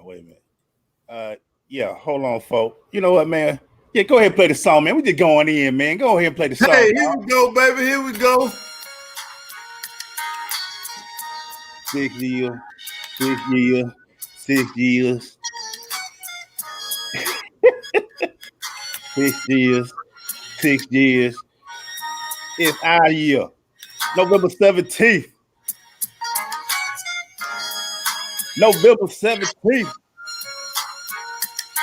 Wait a minute. Yeah, hold on, folks. You know what, man? Yeah, go ahead and play the song, man. We just going in, man. Go ahead and play the song. Hey, here we go, baby. Here we go. 6 years, 6 years, 6 years, 6 years, 6 years. It's our year, November 17th. November 17th.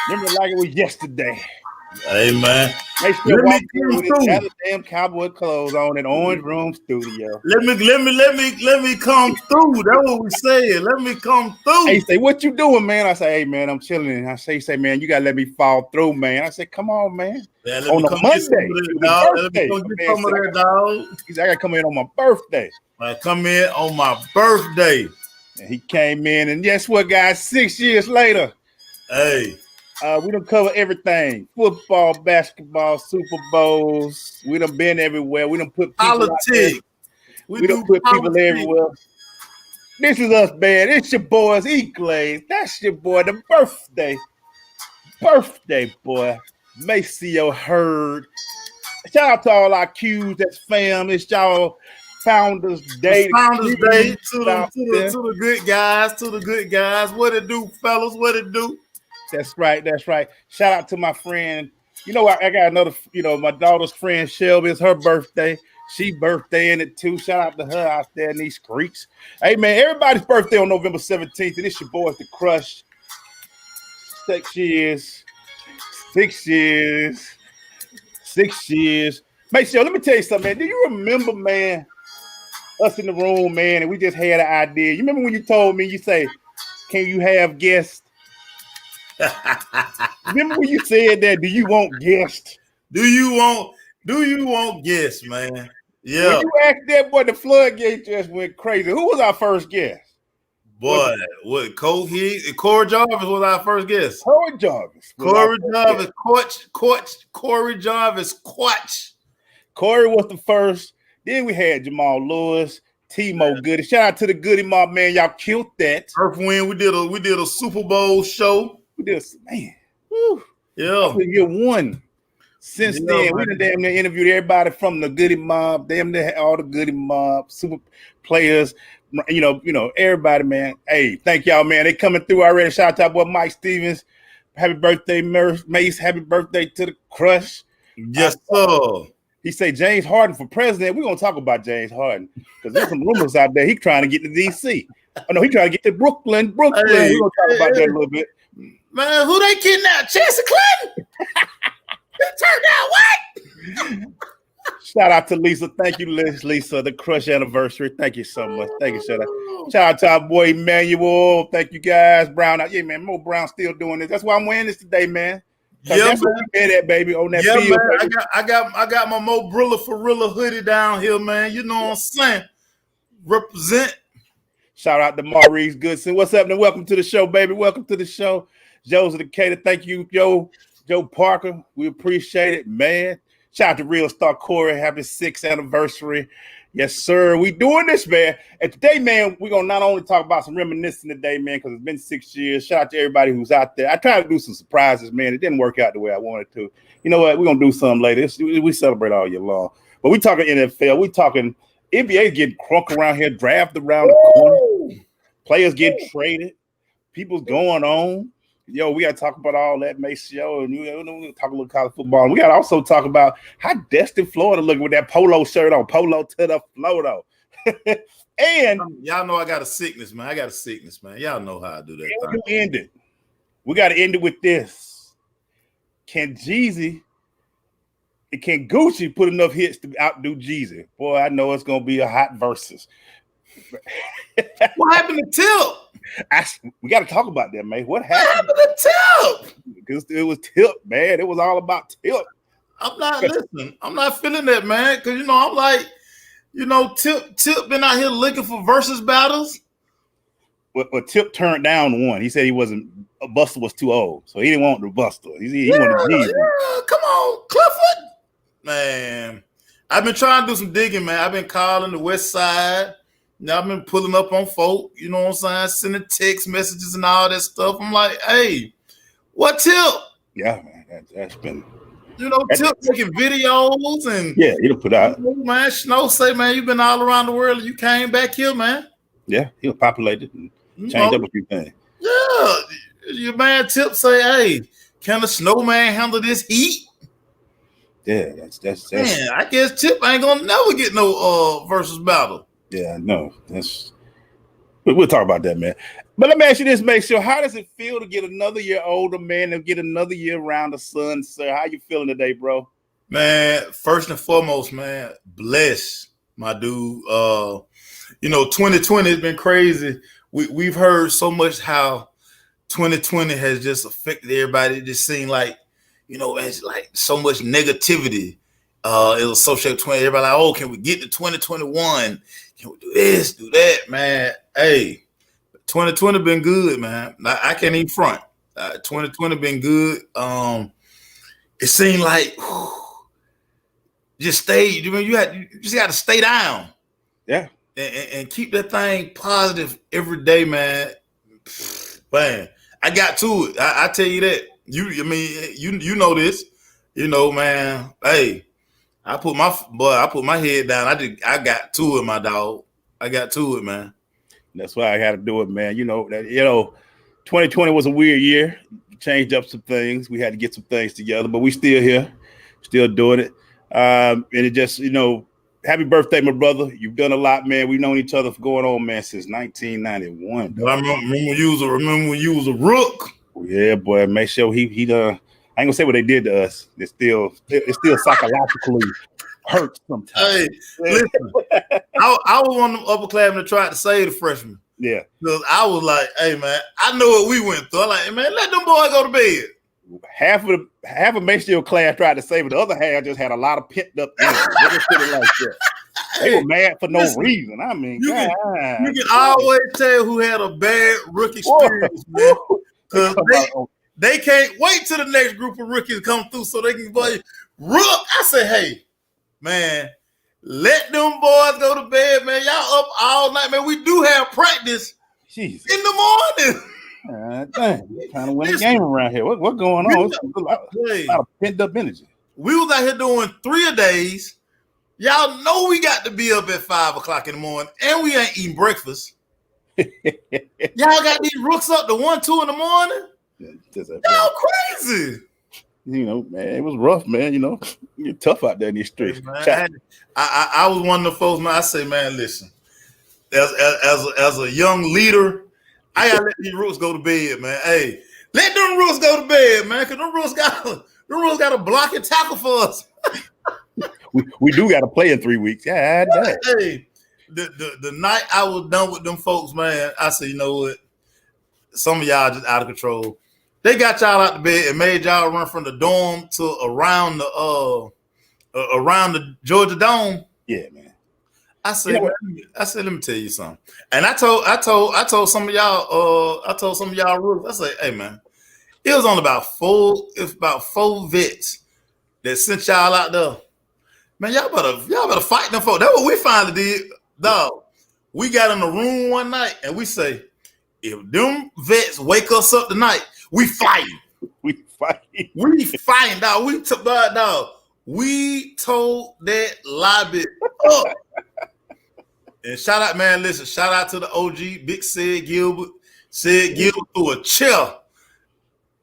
Remember like it was yesterday. Hey, man. Make sure walk in with his damn cowboy clothes on in Orange Room Studio. Let me come through. That's what we saying. Let me come through. Hey, say, what you doing, man? I say, hey, man, I'm chilling. I say, man, you gotta let me fall through, man. I said, come on, man. On a Monday, let me come get some of that, dog. He said, I gotta come in on my birthday. I come in on my birthday. And he came in, and guess what, guys? 6 years later. Hey. We done cover everything. Football, basketball, Super Bowls. We done been everywhere. We done put people politics. We done put people everywhere. This is us, man. It's your boys, E-Glaze. That's your boy, the birthday boy. Maceo Hurd. Shout out to all our Qs, that's fam. It's y'all Founders Day. Founders Day to the good guys, What it do, fellas? What it do? That's right. Shout out to my friend. You know, I got another, my daughter's friend Shelby. It's her birthday. She birthday in it too. Shout out to her out there in these creeks. Hey, man, everybody's birthday on November 17th. And it's your boys, The Crush. 6 years. 6 years. 6 years. Make sure, let me tell you something, man. Do you remember, man, us in the room, man, and we just had an idea? You remember when you told me, you say, can you have guests? Remember when you said that? Do you want guests? Do you want guests, man? Yeah. When you asked that, boy, the floodgate just went crazy. Who was our first guest? Boy, what? Corey Jarvis was our first guest. Corey Jarvis. Corey Jarvis. Corey was the first. Then we had Jamal Lewis, Timo Goody. Shout out to the Goody Mob, man. Y'all killed that. Earth Wind. We did a Super Bowl show. We did, man. Woo. Yeah. Year one. Since then, we done damn near interviewed everybody from the Goody Mob, damn near all the Goody Mob, super players, everybody, man. Hey, thank y'all, man. They coming through already. Shout out to our boy Mike Stevens. Happy birthday, Mace. Happy birthday to the Crush. Yes, sir. He say James Harden for president. We're gonna talk about James Harden because there's some rumors out there. He trying to get to DC. Oh no, he trying to get to Brooklyn. Hey, we're gonna talk about that a little bit. Man, who they kidnapped? Chelsea Clinton? Turned out what? Shout out to Lisa. Thank you, Lisa. The Crush anniversary. Thank you so much. Thank you, shout out to our boy Emmanuel. Thank you guys. Brown out. Yeah, man. Mo Brown still doing this. That's why I'm wearing this today, man. Yeah, that's what we did at, baby, on that field. Man. I got my Mo Brilla for Rilla hoodie down here, man. You know what I'm saying? Represent. Shout out to Maurice Goodson. What's up, and welcome to the show, baby. Welcome to the show. Joseph Decatur. Thank you, Joe Parker. We appreciate it, man. Shout out to Real Star Corey. Happy 6th anniversary. Yes, sir. We doing this, man. And today, man, we're going to not only talk about some reminiscing today, man, because it's been 6 years. Shout out to everybody who's out there. I tried to do some surprises, man. It didn't work out the way I wanted to. You know what? We're going to do something later. We celebrate all year long. But we talking NFL. We talking NBA getting crunk around here, draft around the corner. Players getting traded. People's going on. Yo, we got to talk about all that, Maceo, and we talk a little college football. And we got to also talk about how Destin Florida looking with that polo shirt on, polo to the floor, though. And y'all know I got a sickness, man. Y'all know how I do that. We got to end it with this. Can Gucci put enough hits to outdo Jeezy? Boy, I know it's going to be a hot versus. What happened to Tip? We got to talk about that, man. What happened to Tip? Because it was Tip, man. It was all about Tip. I'm not feeling that, man. Because I'm like, Tip been out here looking for versus battles. But Tip turned down one. He said Buster was too old, so he didn't want the Buster. He wanted Jeezy. Yeah, come on, Clifford. Man, I've been trying to do some digging, man. I've been calling the West Side. Now I've been pulling up on folk, you know what I'm saying, sending text messages and all that stuff. I'm like, hey, what Tip? Yeah, man, that's been. You know, Tip making videos and yeah, he'll put out. Man, Snow say, man, you've been all around the world and you came back here, man. Yeah, he'll populate it and change up a few things. Yeah, your man Tip say, hey, can the Snowman handle this heat? Yeah, that's man. I guess Tip ain't gonna never get no versus battle. Yeah, no, we'll talk about that, man. But let me ask you this, make sure, how does it feel to get another year older, man, and get another year around the sun, sir? How you feeling today, bro? Man, first and foremost, man, bless my dude. 2020 has been crazy. We've heard so much how 2020 has just affected everybody. It just seemed like, it's like so much negativity. It was associated with 20. Everybody like, oh, can we get to 2021? Can we do this, do that, man? Hey, 2020 been good, man. I can't even front. 2020 been good. It seemed like just stay. You just got to stay down. Yeah, and keep that thing positive every day, man. Man, I got to it. I tell you that. You know this. Man. Hey, I put my head down. I got to it, my dog. I got to it, man. That's why I had to do it, man. 2020 was a weird year. Changed up some things. We had to get some things together, but we still here, still doing it. And it just, happy birthday, my brother. You've done a lot, man. We've known each other for going on, man, since 1991. I remember when you was a rook. Yeah, boy. Make sure he I ain't gonna say what they did to us. It's still psychologically hurt sometimes. Hey, listen, I was one of them upperclassmen that tried to save the freshmen. Yeah. Because I was like, hey, man, I know what we went through. I'm like, hey, man, let them boys go to bed. Half of Mayfield class tried to save it. The other half just had a lot of pent up energy. They just put it like that. They were mad for no reason. I mean, you can always tell who had a bad rookie experience, man. Because they can't wait till the next group of rookies come through so they can play rook. I say, hey, man, let them boys go to bed, man. Y'all up all night, man. We do have practice in the morning. Dang, trying to win a game around here. What's going on? It's a lot of pent up energy. We was out here doing 3 a days. Y'all know we got to be up at 5 o'clock in the morning, and we ain't eating breakfast. Y'all got these rooks up to 1, 2 in the morning. Y'all crazy. Man, it was rough, man. You're tough out there in these streets. Hey, I was one of the folks, man. I say, man, listen, as a young leader, I gotta let these rooks go to bed, man. Hey, let them rooks go to bed, man, because them rooks got a block and tackle for us. we do got to play in 3 weeks. Yeah, hey, the night I was done with them folks, man, I said, you know what? Some of y'all just out of control. They got y'all out the bed and made y'all run from the dorm to around the Georgia Dome. Yeah, man. I said, let me tell you something. And I told some of y'all rookies, I said, hey, man, it was only about 4 vets that sent y'all out there. Man, y'all better fight them folks. That's what we finally did. Dog, we got in the room one night and we say, if them vets wake us up tonight, we fighting. We fighting. We fighting, dog. We told that lobby up. And shout out, man, listen, shout out to the OG, Big Sid Gilbert. Sid Gilbert threw a chair.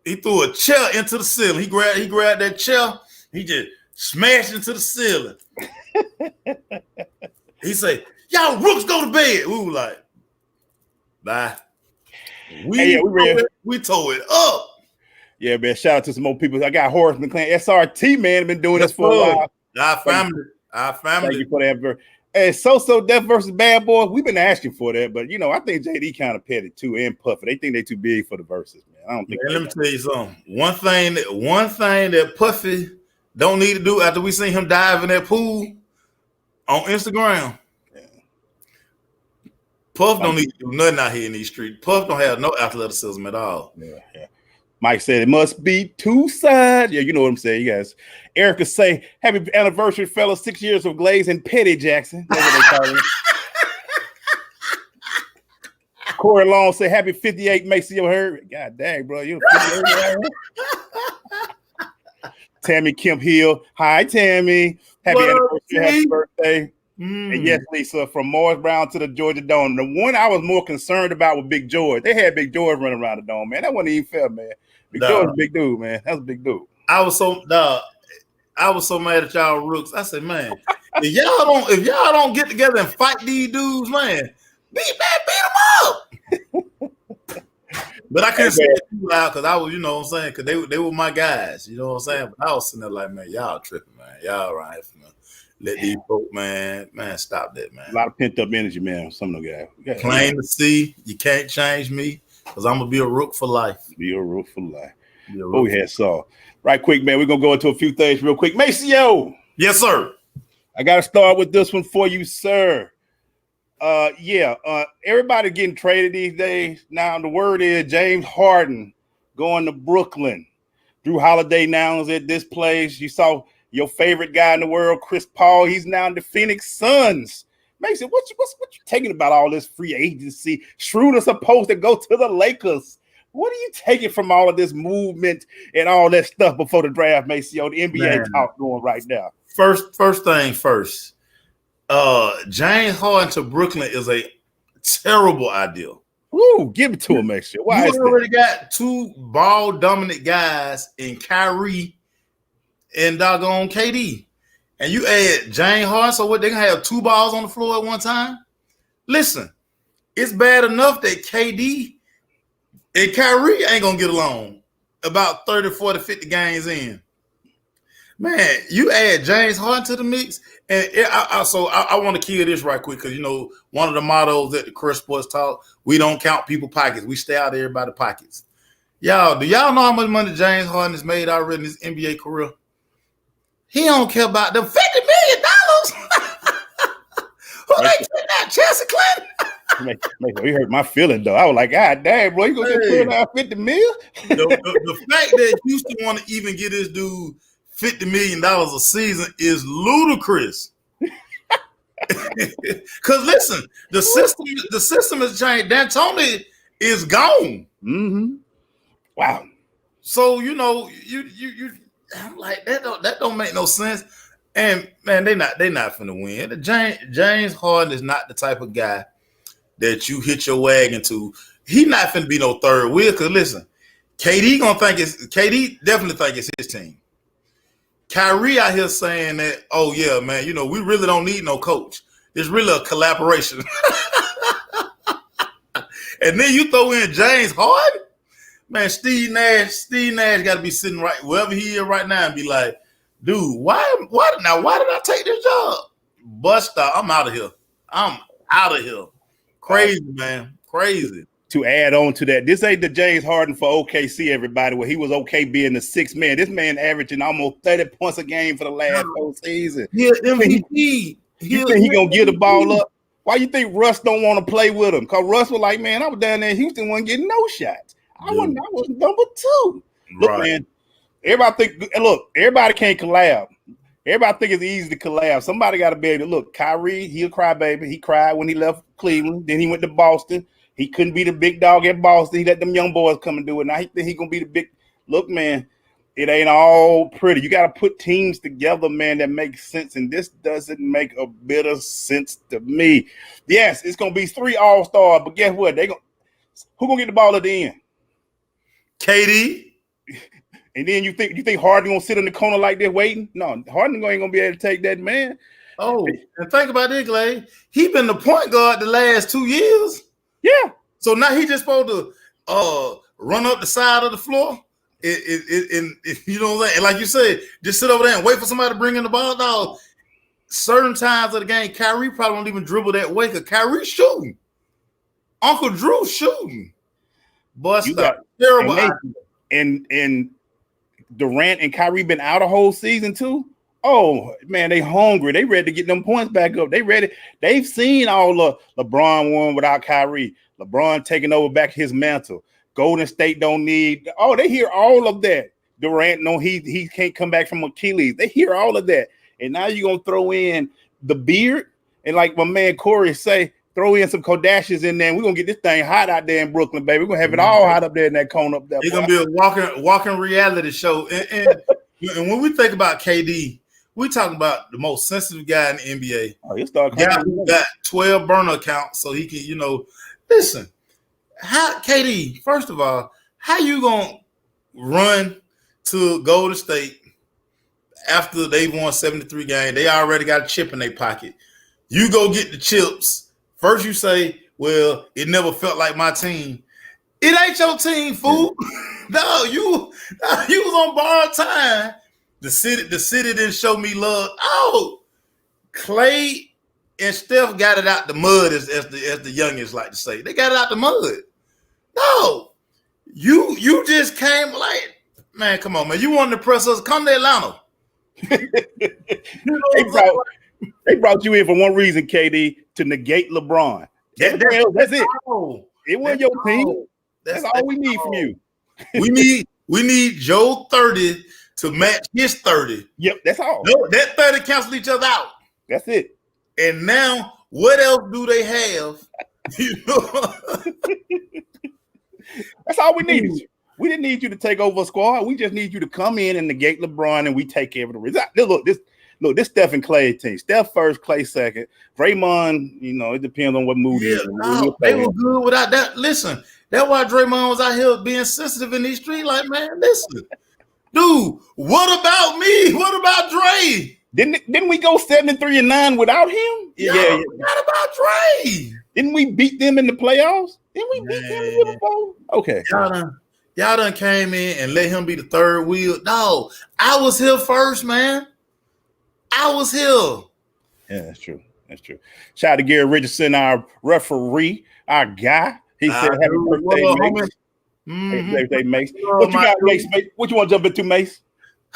He threw a chair into the ceiling. He grabbed that chair. He just smashed into the ceiling. He said, y'all rooks go to bed. We were like, bye. We tore it up. Yeah, man. Shout out to some more people. I got Horace McClain, SRT, man, been doing this for a while. Our family. Thank you for that. And So Def versus Bad Boy, we've been asking for that, but I think JD kind of petty too, and Puffy. They think they too big for the verses, man. I don't think. Man, let me tell you something. One thing that Puffy don't need to do after we seen him dive in that pool on Instagram. Puff don't need to do nothing out here in these streets. Puff don't have no athleticism at all. Yeah. Mike said it must be 2 sides. Yeah, you know what I'm saying, you guys. Erica say, happy anniversary, fellas. 6 years of Glaze and Petty Jackson. That's what they call him. Corey Long said, "Happy 58, Maceo Herb." God dang, bro, you 58. Tammy Kemp Hill. Hi, Tammy. Happy anniversary. Happy birthday. And yes, Lisa, from Morris Brown to the Georgia Dome. The one I was more concerned about was Big George. They had Big George running around the dome, man. That wasn't even fair, man. Big George, big dude, man. That was a big dude. I was so mad at y'all rooks. I said, man, if y'all don't get together and fight these dudes, man, beat them up. But I couldn't say it too loud because I was, you know what I'm saying, because they were my guys, you know what I'm saying. But I was sitting there like, man, y'all tripping, man. Y'all right, man. Let these folk, man, stop that, man. A lot of pent up energy, man. Some of the guys. Plain to see, you can't change me because I'm gonna be a rook for life. Be a rook for life. What we had saw. Right quick, man. We're gonna go into a few things real quick. Maceo. Yes, sir. I gotta start with this one for you, sir. Everybody getting traded these days. Now the word is James Harden going to Brooklyn. Drew Holiday now is at this place. You saw your favorite guy in the world, Chris Paul. He's now in the Phoenix Suns. Mason, what you taking about all this free agency? Schroeder's supposed to go to the Lakers. What are you taking from all of this movement and all that stuff before the draft, Maceo? The NBA talk going right now. First thing first. James Harden to Brooklyn is a terrible idea. Ooh, give it to him, Maceo. Why? You already got two ball dominant guys in Kyrie and doggone KD, and you add James Harden. So what? They gonna have two balls on the floor at one time? Listen, it's bad enough that KD and Kyrie ain't gonna get along about 30, 40, 50 games in. Man, you add James Harden to the mix, and I want to kill this right quick because, you know, one of the mottos at the Chris Sports Talk, we don't count people pockets. We stay out of everybody's pockets. Y'all, do y'all know how much money James Harden has made already in his NBA career? He don't care about them $50 million. Who they get that? Chelsea Clinton? You hurt my feeling, though. I was like, God damn, bro, you going to get out $50 million? The fact that Houston want to even get this dude $50 million a season is ludicrous. Because listen, the system has changed. D'Antoni is gone. Mm-hmm. Wow. So you know, you I'm like, that don't make no sense. And man, they not finna win. James Harden is not the type of guy that you hit your wagon to. He not finna be no third wheel. Because listen, KD definitely think it's his team. Kyrie out here saying that, oh yeah, man, you know, we really don't need no coach. It's really a collaboration. And then you throw in James Harden, man. Steve Nash got to be sitting right wherever he is right now and be like, dude, why did I take this job? Buster, I'm out of here. Crazy, man. Crazy. To add on to that, this ain't the James Harden for OKC, everybody, where he was okay being the sixth man. This man averaging almost 30 points a game for the last whole season. Yeah, MVP. You think he gonna give the ball up? Why you think Russ don't want to play with him? Because Russ was like, man, I was down there in Houston, wasn't getting no shots. I was number two. Look, man, everybody can't collab. Everybody think it's easy to collab. Somebody got to be able to look. Kyrie, he a crybaby. He cried when he left Cleveland. Then he went to Boston. He couldn't be the big dog at Boston. He let them young boys come and do it. Now he think he gonna be the big. Look, man, it ain't all pretty. You got to put teams together, man, that makes sense. And this doesn't make a bit of sense to me. Yes, it's gonna be 3 all-stars, but guess what? Who gonna get the ball at the end? KD. And then you think Harden gonna sit in the corner like this waiting? No, Harden ain't gonna be able to take that, man. Oh, and think about this, Clay. He been the point guard the last 2 years. Yeah. So now he just supposed to run up the side of the floor. You know what I'm saying? And like you said, just sit over there and wait for somebody to bring in the ball. Dog. Certain times of the game, Kyrie probably won't even dribble that way because Kyrie's shooting. Uncle Drew's shooting. But terrible. And Durant and Kyrie been out a whole season too. Oh man, they hungry. They ready to get them points back up. They ready. They've seen all the LeBron won without Kyrie. LeBron taking over back his mantle. Golden State don't need. Oh, they hear all of that. Durant, no, he can't come back from Achilles. They hear all of that, and now you're gonna throw in the beard and like my man Corey say, throw in some Kardashians in there, and we're gonna get this thing hot out there in Brooklyn, baby. We're gonna have it all hot up there in that corner up there. It's gonna be a walking reality show. And when we think about KD, we talking about the most sensitive guy in the NBA. Oh, he'll start guy who got 12 burner accounts, so he can, listen. How KD? First of all, how you gonna run to Golden State after they won 73 games? They already got a chip in their pocket. You go get the chips. First, you say, "Well, it never felt like my team." It ain't your team, fool. No, you was on borrowed time. The city didn't show me love. Oh, Clay and Steph got it out the mud, as the youngest like to say. They got it out the mud. No, you just came like, man, come on, man. You wanted to press us? Come to Atlanta. They brought you in for one reason, KD, to negate LeBron. That's it. It wasn't your team. That's all we need from you. We need Joe 30 to match his 30. Yep, that's all. No, that 30 cancel each other out. That's it. And now, what else do they have? That's all we needed. We didn't need you to take over a squad. We just need you to come in and negate LeBron, and we take care of the result. Look, this Steph and Clay team. Steph first, Clay second. Draymond, it depends on what mood he's in. They were good without that. Listen, that's why Draymond was out here being sensitive in these streets. Like, man, listen, dude, what about me? What about Dre? Didn't we go 7-3-9 without him? Yeah. What about Dre? Didn't we beat them in the playoffs? Didn't we beat them the year before? Okay. Y'all done came in and let him be the third wheel. No, I was here first, man. I was here. Yeah, that's true. Shout out to Gary Richardson, our referee, our guy. He said, "Happy birthday, Mace." Happy birthday, Mace. What you got, Mace? What you want to jump into, Mace?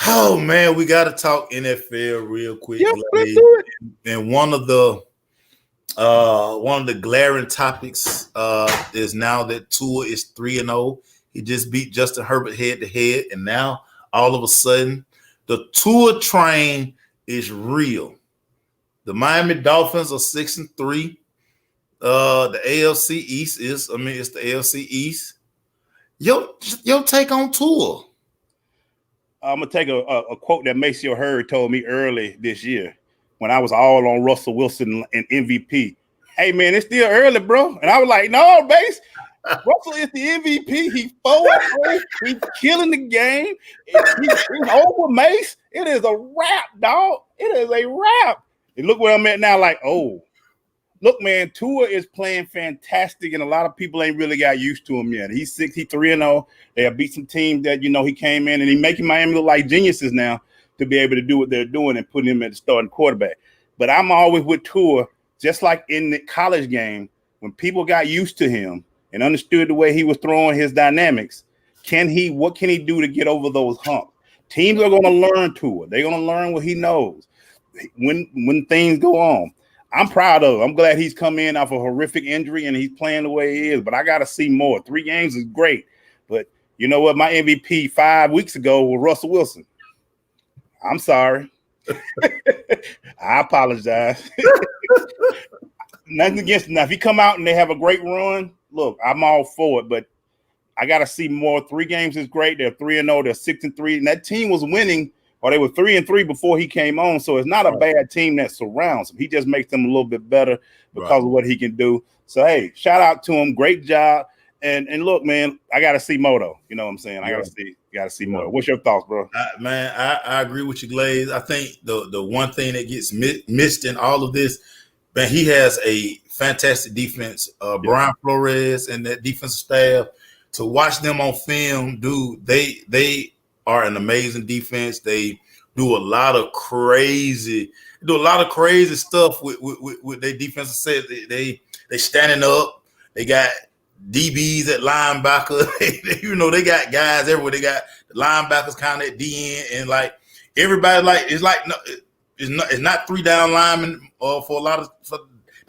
Oh man, we got to talk NFL real quick. Yeah, let's do it. And one of the glaring topics is now that Tua is 3-0. He just beat Justin Herbert head to head, and now all of a sudden the Tua train is real. The Miami Dolphins are 6-3. The AFC East it's the AFC East. Your take on Tua? I'm gonna take a quote that Maceo Hurd told me early this year when I was all on Russell Wilson and MVP. Hey man, it's still early, bro. And I was like, no, Mace. Russell is the MVP. He's 4-0. He's killing the game. He's over, Mace. It is a wrap, dog. It is a wrap. And look where I'm at now. Like, oh, look, man, Tua is playing fantastic, and a lot of people ain't really got used to him yet. He's 3-0. They have beat some teams that he came in, and he's making Miami look like geniuses now to be able to do what they're doing and putting him at the starting quarterback. But I'm always with Tua, just like in the college game, when people got used to him and understood the way he was throwing his dynamics. What can he do to get over those humps? Teams are going to learn Tua. They're going to learn what he knows when things go on. I'm proud of him. I'm glad he's come in off a horrific injury and he's playing the way he is, but I got to see more. 3 games is great, but you know what? My MVP 5 weeks ago was Russell Wilson. I'm sorry. I apologize. Nothing against him. Now, if he come out and they have a great run, look, I'm all for it, but I got to see more. 3 games is great. They're 3-0. They're 6-3. And that team was winning, or they were 3-3 before he came on. So it's not a bad team that surrounds him. He just makes them a little bit better because of what he can do. So, hey, shout out to him. Great job. And look, man, I got to see more, though. You know what I'm saying? I got to see more. What's your thoughts, bro? I agree with you, Glaze. I think the one thing that gets missed in all of this, man, he has a fantastic defense. Brian Flores and that defensive staff, to watch them on film, dude, they are an amazing defense. They do a lot of crazy stuff with their defensive set. They standing up. They got DBs at linebacker. They got guys everywhere. They got linebackers kind of at DN, and like everybody, it's not 3 down linemen for a lot of.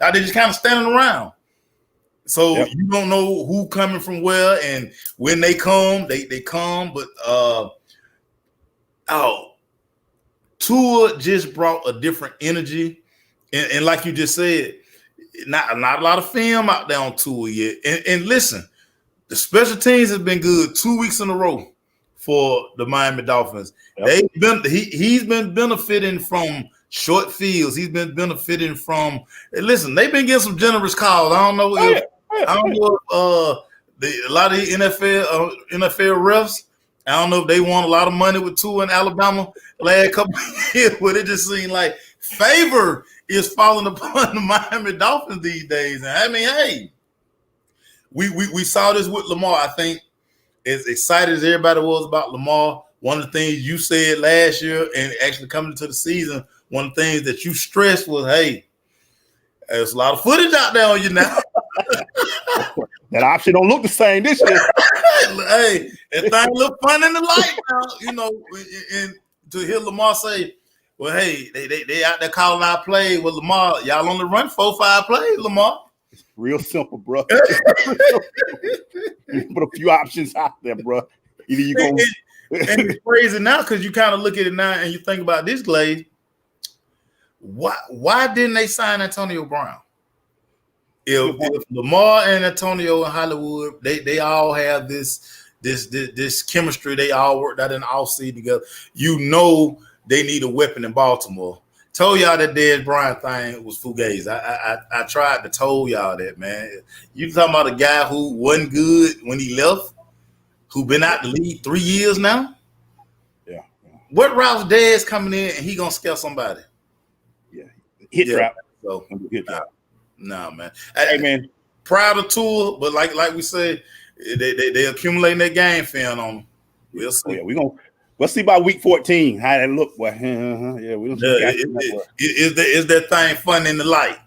Now they're just kind of standing around. So you don't know who coming from where, and when they come, they come. But Tua just brought a different energy, and like you just said, not a lot of film out there on Tua yet. And listen, the special teams has been good 2 weeks in a row for the Miami Dolphins. Yep. He's been benefiting from short fields. He's been benefiting from. Listen, they've been getting some generous calls. I don't know if a lot of the NFL refs. I don't know if they won a lot of money with Tua in Alabama last couple of years, but it just seemed like favor is falling upon the Miami Dolphins these days. And I mean, hey, we saw this with Lamar. I think as excited as everybody was about Lamar, one of the things you said last year and actually coming into the season, one of the things that you stressed was, hey, there's a lot of footage out there on you now. That option don't look the same this year. Hey, that thing look fun in the light now, you know. And to hear Lamar say, "Well, hey, they out there calling out plays with Lamar. Y'all only run 4-5 plays, Lamar." It's real simple, bro. You put a few options out there, bro. Either you go. And it's crazy now because you kind of look at it now and you think about this, Glade. Why didn't they sign Antonio Brown? If Lamar and Antonio in Hollywood, they all have this chemistry. They all worked out in the offseason together. You know they need a weapon in Baltimore. Told y'all that Dez Bryant thing was fugazi. I tried to told y'all that, man. You talking about a guy who wasn't good when he left, who been out the league 3 years now? Yeah. What route's Dez coming in and he gonna scare somebody? Yeah. Hit trap. So hit trap. No, man. Hey, man. Proud of Tua, but like we said, they accumulating their game film on them. We'll see. Oh, yeah, we'll see by week 14 how that look. Boy. Yeah, we don't see is that thing fun in the light?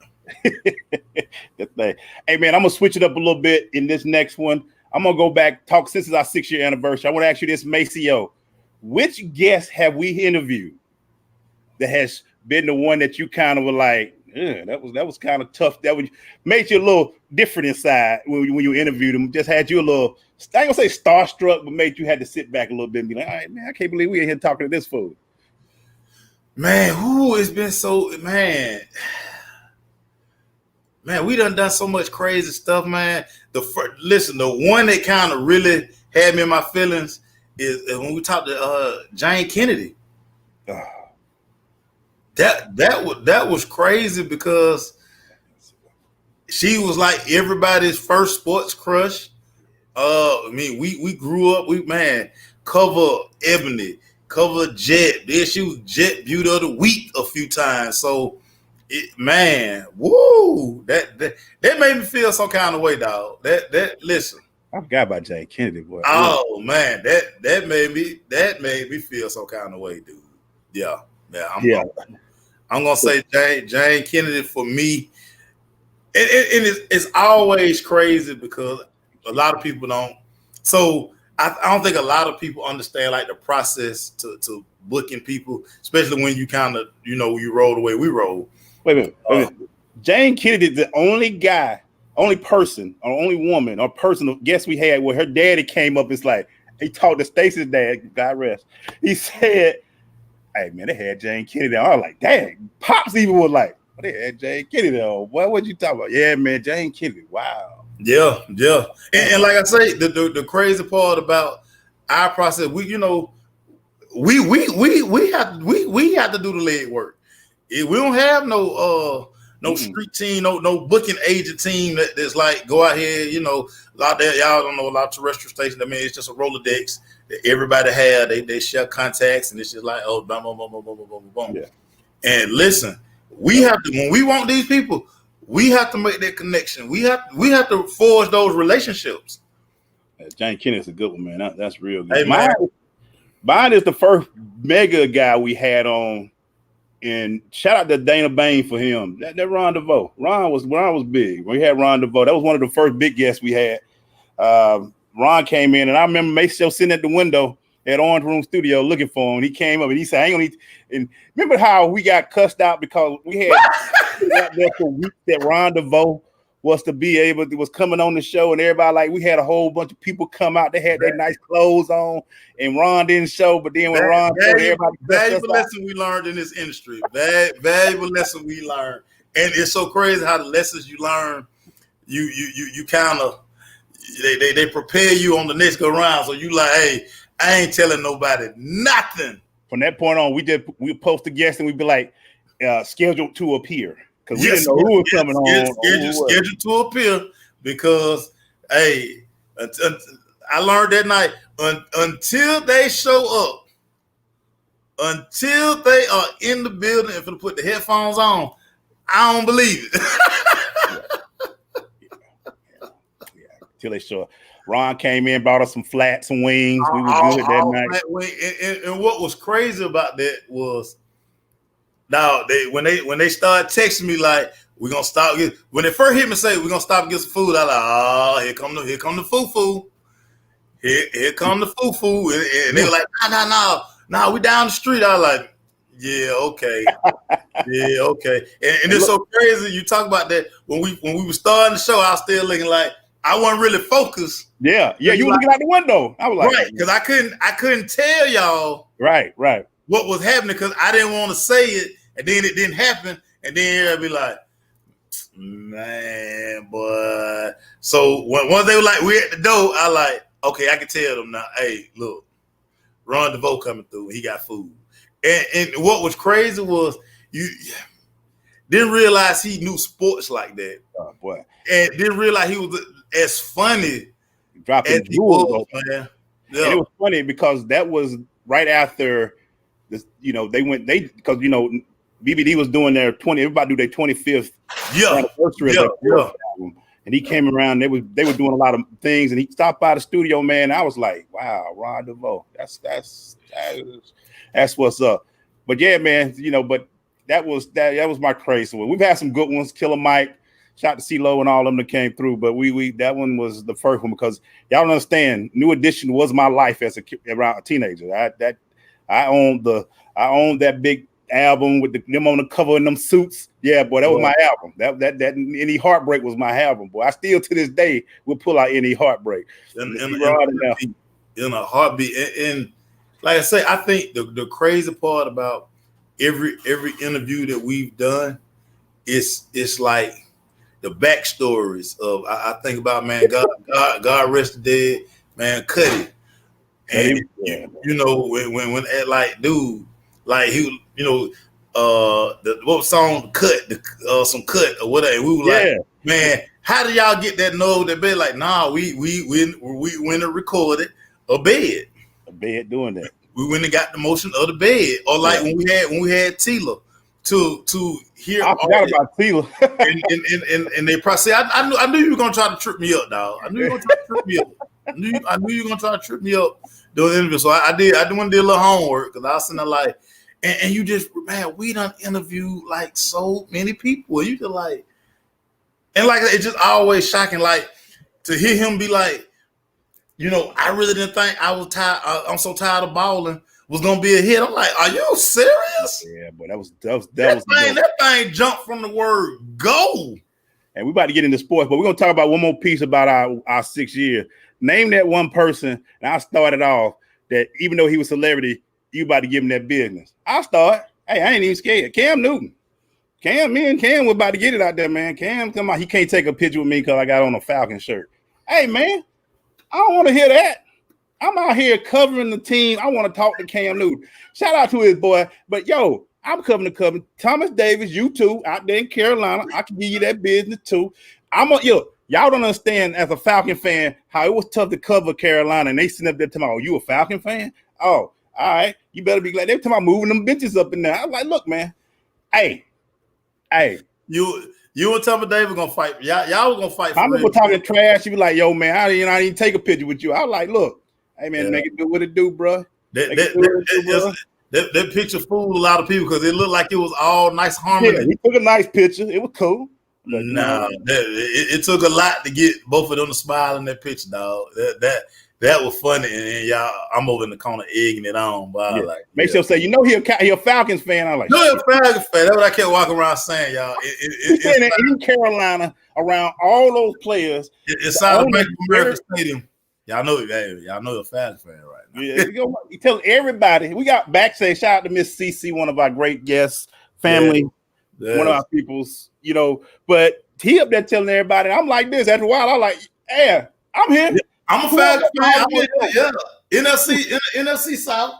That thing. Hey, man, I'm gonna switch it up a little bit in this next one. I'm gonna go back, talk since it's our 6-year anniversary. I want to ask you this, Maceo. Which guest have we interviewed that has been the one that you kind of were like, yeah, that was kind of tough. That would made you a little different inside when you interviewed him. Just had you a little, I ain't gonna say starstruck, but made you had to sit back a little bit and be like, all right, man, I can't believe we in here talking to this fool. Man, it's been so man, we done so much crazy stuff, man. The one that kind of really had me in my feelings is when we talked to Jane Kennedy. That was crazy because she was like everybody's first sports crush. I mean, we grew up, cover Ebony, cover Jet. Then she was Jet Beauty of the Week a few times. So, that made me feel some kind of way, dog. Listen. I forgot about Jane Kennedy, boy. Oh man, that made me feel some kind of way, dude. Yeah. I'm gonna say Jane Kennedy for me. And it's always crazy because a lot of people don't. So I don't think a lot of people understand like the process to booking people, especially when you kind of you roll the way we roll. Wait a minute. Jane Kennedy is the only person, or only woman, or person guest we had where her daddy came up. It's like he talked to Stacey's dad, God rest. He said, "Hey man, they had Jane Kennedy." I was like, "Dang!" Pops even was like, oh, "They had Jane Kennedy." What you talking about? Yeah, man, Jane Kennedy. Wow. Yeah. And like I say, the crazy part about our process, we have to do the leg work. We don't have no street team, no booking agent team that's like go out here. A lot of y'all don't know a lot of terrestrial stations. I mean, it's just a Rolodex that everybody have. They share contacts, and it's just like boom, boom, boom, boom, boom, boom, boom. Yeah. And listen, we have to when we want these people, we have to make that connection. We have to forge those relationships. Jane Kennedy's a good one, man. That's real good. Hey, mine is the first mega guy we had on. And shout out to Dana Bain for him. That Ron DeVoe. Ron was big. We had Ron DeVoe. That was one of the first big guests we had. Ron came in, and I remember Maceo sitting at the window at Orange Room Studio looking for him. He came up and he said, "I ain't gonna eat." And remember how we got cussed out because we had there for weeks that Ron DeVoe was coming on the show, and everybody we had a whole bunch of people come out. They had their nice clothes on, and Ron didn't show. But then when Ron showed, everybody valuable lesson we learned in this industry. Valuable lesson we learned. And it's so crazy how the lessons you learn, you kind of they prepare you on the next go round. So you like, hey, I ain't telling nobody nothing. From that point on, we post a guest and we'd be like, scheduled to appear. Because we didn't know who was coming on. Scheduled to appear because, hey, I learned that night, until they show up, until they are in the building and put the headphones on, I don't believe it. Yeah. Till they show up. Ron came in, brought us some flats and wings. We were good that night. And what was crazy about that was, now when they started texting me like, we're gonna stop. When they first hit me say we're gonna stop and get some food, I like, oh, here come the foo-foo. Here come the foo-foo. And they were like, no, we down the street. I was like, yeah, okay. Yeah, okay. And it's so crazy. You talk about that when we were starting the show, I was still looking like I wasn't really focused. Yeah. You were looking out the window. I was like, right, because I couldn't tell y'all right what was happening because I didn't want to say it, and then it didn't happen, and then I'd be like, man, boy. So once they were like, we're at the door, I like, okay, I can tell them now, hey, look, Ron DeVoe coming through, he got food. And what was crazy was you didn't realize he knew sports like that. Oh, boy. And didn't realize he was as funny dropping as he was, man. Yeah. And it was funny because that was right after this, because BBD was doing their everybody do their 25th anniversary of their album. And he came around, they were doing a lot of things, and he stopped by the studio, man. I was like, wow, Ron DeVoe. That's what's up. But yeah, man, but that was my crazy one. We've had some good ones, Killer Mike, shout out to CeeLo and all of them that came through, but we that one was the first one because y'all don't understand, New Edition was my life as around a teenager. I owned that big album with them on the cover in them suits. Yeah, boy, that was my album. That Any Heartbreak was my album, boy. I still to this day will pull out Any Heartbreak. In a heartbeat. And like I say, I think the crazy part about every interview that we've done is like the backstories of I think about, man, God rest the dead, man, Cuddy. And when like, dude, like he, what song Cut, some Cut or whatever. And we were like, man, how do y'all get that note? That be like, nah, we went and recorded a bed doing that. We went and got the motion of the bed, or like when we had Tila to hear. I forgot about Tila. and they probably say, I knew you were gonna try to trip me up, dog. I knew you were gonna try to trip me up. I knew you were gonna try to trip me up doing the interview. So I did a little homework because I was sitting there like, and you just, man, we done interviewed like so many people. You just like, and like it's just always shocking, like to hear him be like, I really didn't think I was tired. I'm so tired of balling was gonna be a hit. I'm like, are you serious? Yeah, but that thing jumped from the word go. And we about to get into sports, but we're gonna talk about one more piece about our 6 year. Name that one person, and I started off that even though he was a celebrity, you about to give him that business. I'll start. Hey, I ain't even scared. Cam Newton. Me and Cam were about to get it out there, man. Cam, come on. He can't take a picture with me because I got on a Falcon shirt. Hey, man, I don't want to hear that. I'm out here covering the team. I want to talk to Cam Newton. Shout out to his boy. But, yo, I'm covering the cover. Thomas Davis, you too, out there in Carolina. I can give you that business, too. Y'all don't understand as a Falcon fan how it was tough to cover Carolina, and they sitting up there talking about, you a Falcon fan? Oh, all right. You better be glad. They were talking about moving them benches up in there. I was like, look, man. Hey. You and Thomas Davis gonna fight. Y'all were gonna fight. I remember talking trash. You be like, yo, man, I didn't take a picture with you. I was like, look, hey, man, make it do what it do, bro. That picture fooled a lot of people because it looked like it was all nice harmony. Yeah, he took a nice picture. It was cool. No, it took a lot to get both of them to smile in that picture, dog. That was funny, and y'all, I'm over in the corner egging it on. But yeah. Make sure say, he a Falcons fan. I'm like, no, a Falcons fan. That's what I kept walking around saying, y'all. It's in Carolina around all those players. It's out of Bank of America Stadium. Y'all know a Falcons fan right now. Yeah, you tell everybody. We got backstage. Shout out to Miss CC, one of our great guests, family, one of our peoples. you know. But he up there telling everybody. I'm like this. After a while, I'm like, yeah, I'm here. Yeah, I'm a fan. Yeah, NFC South.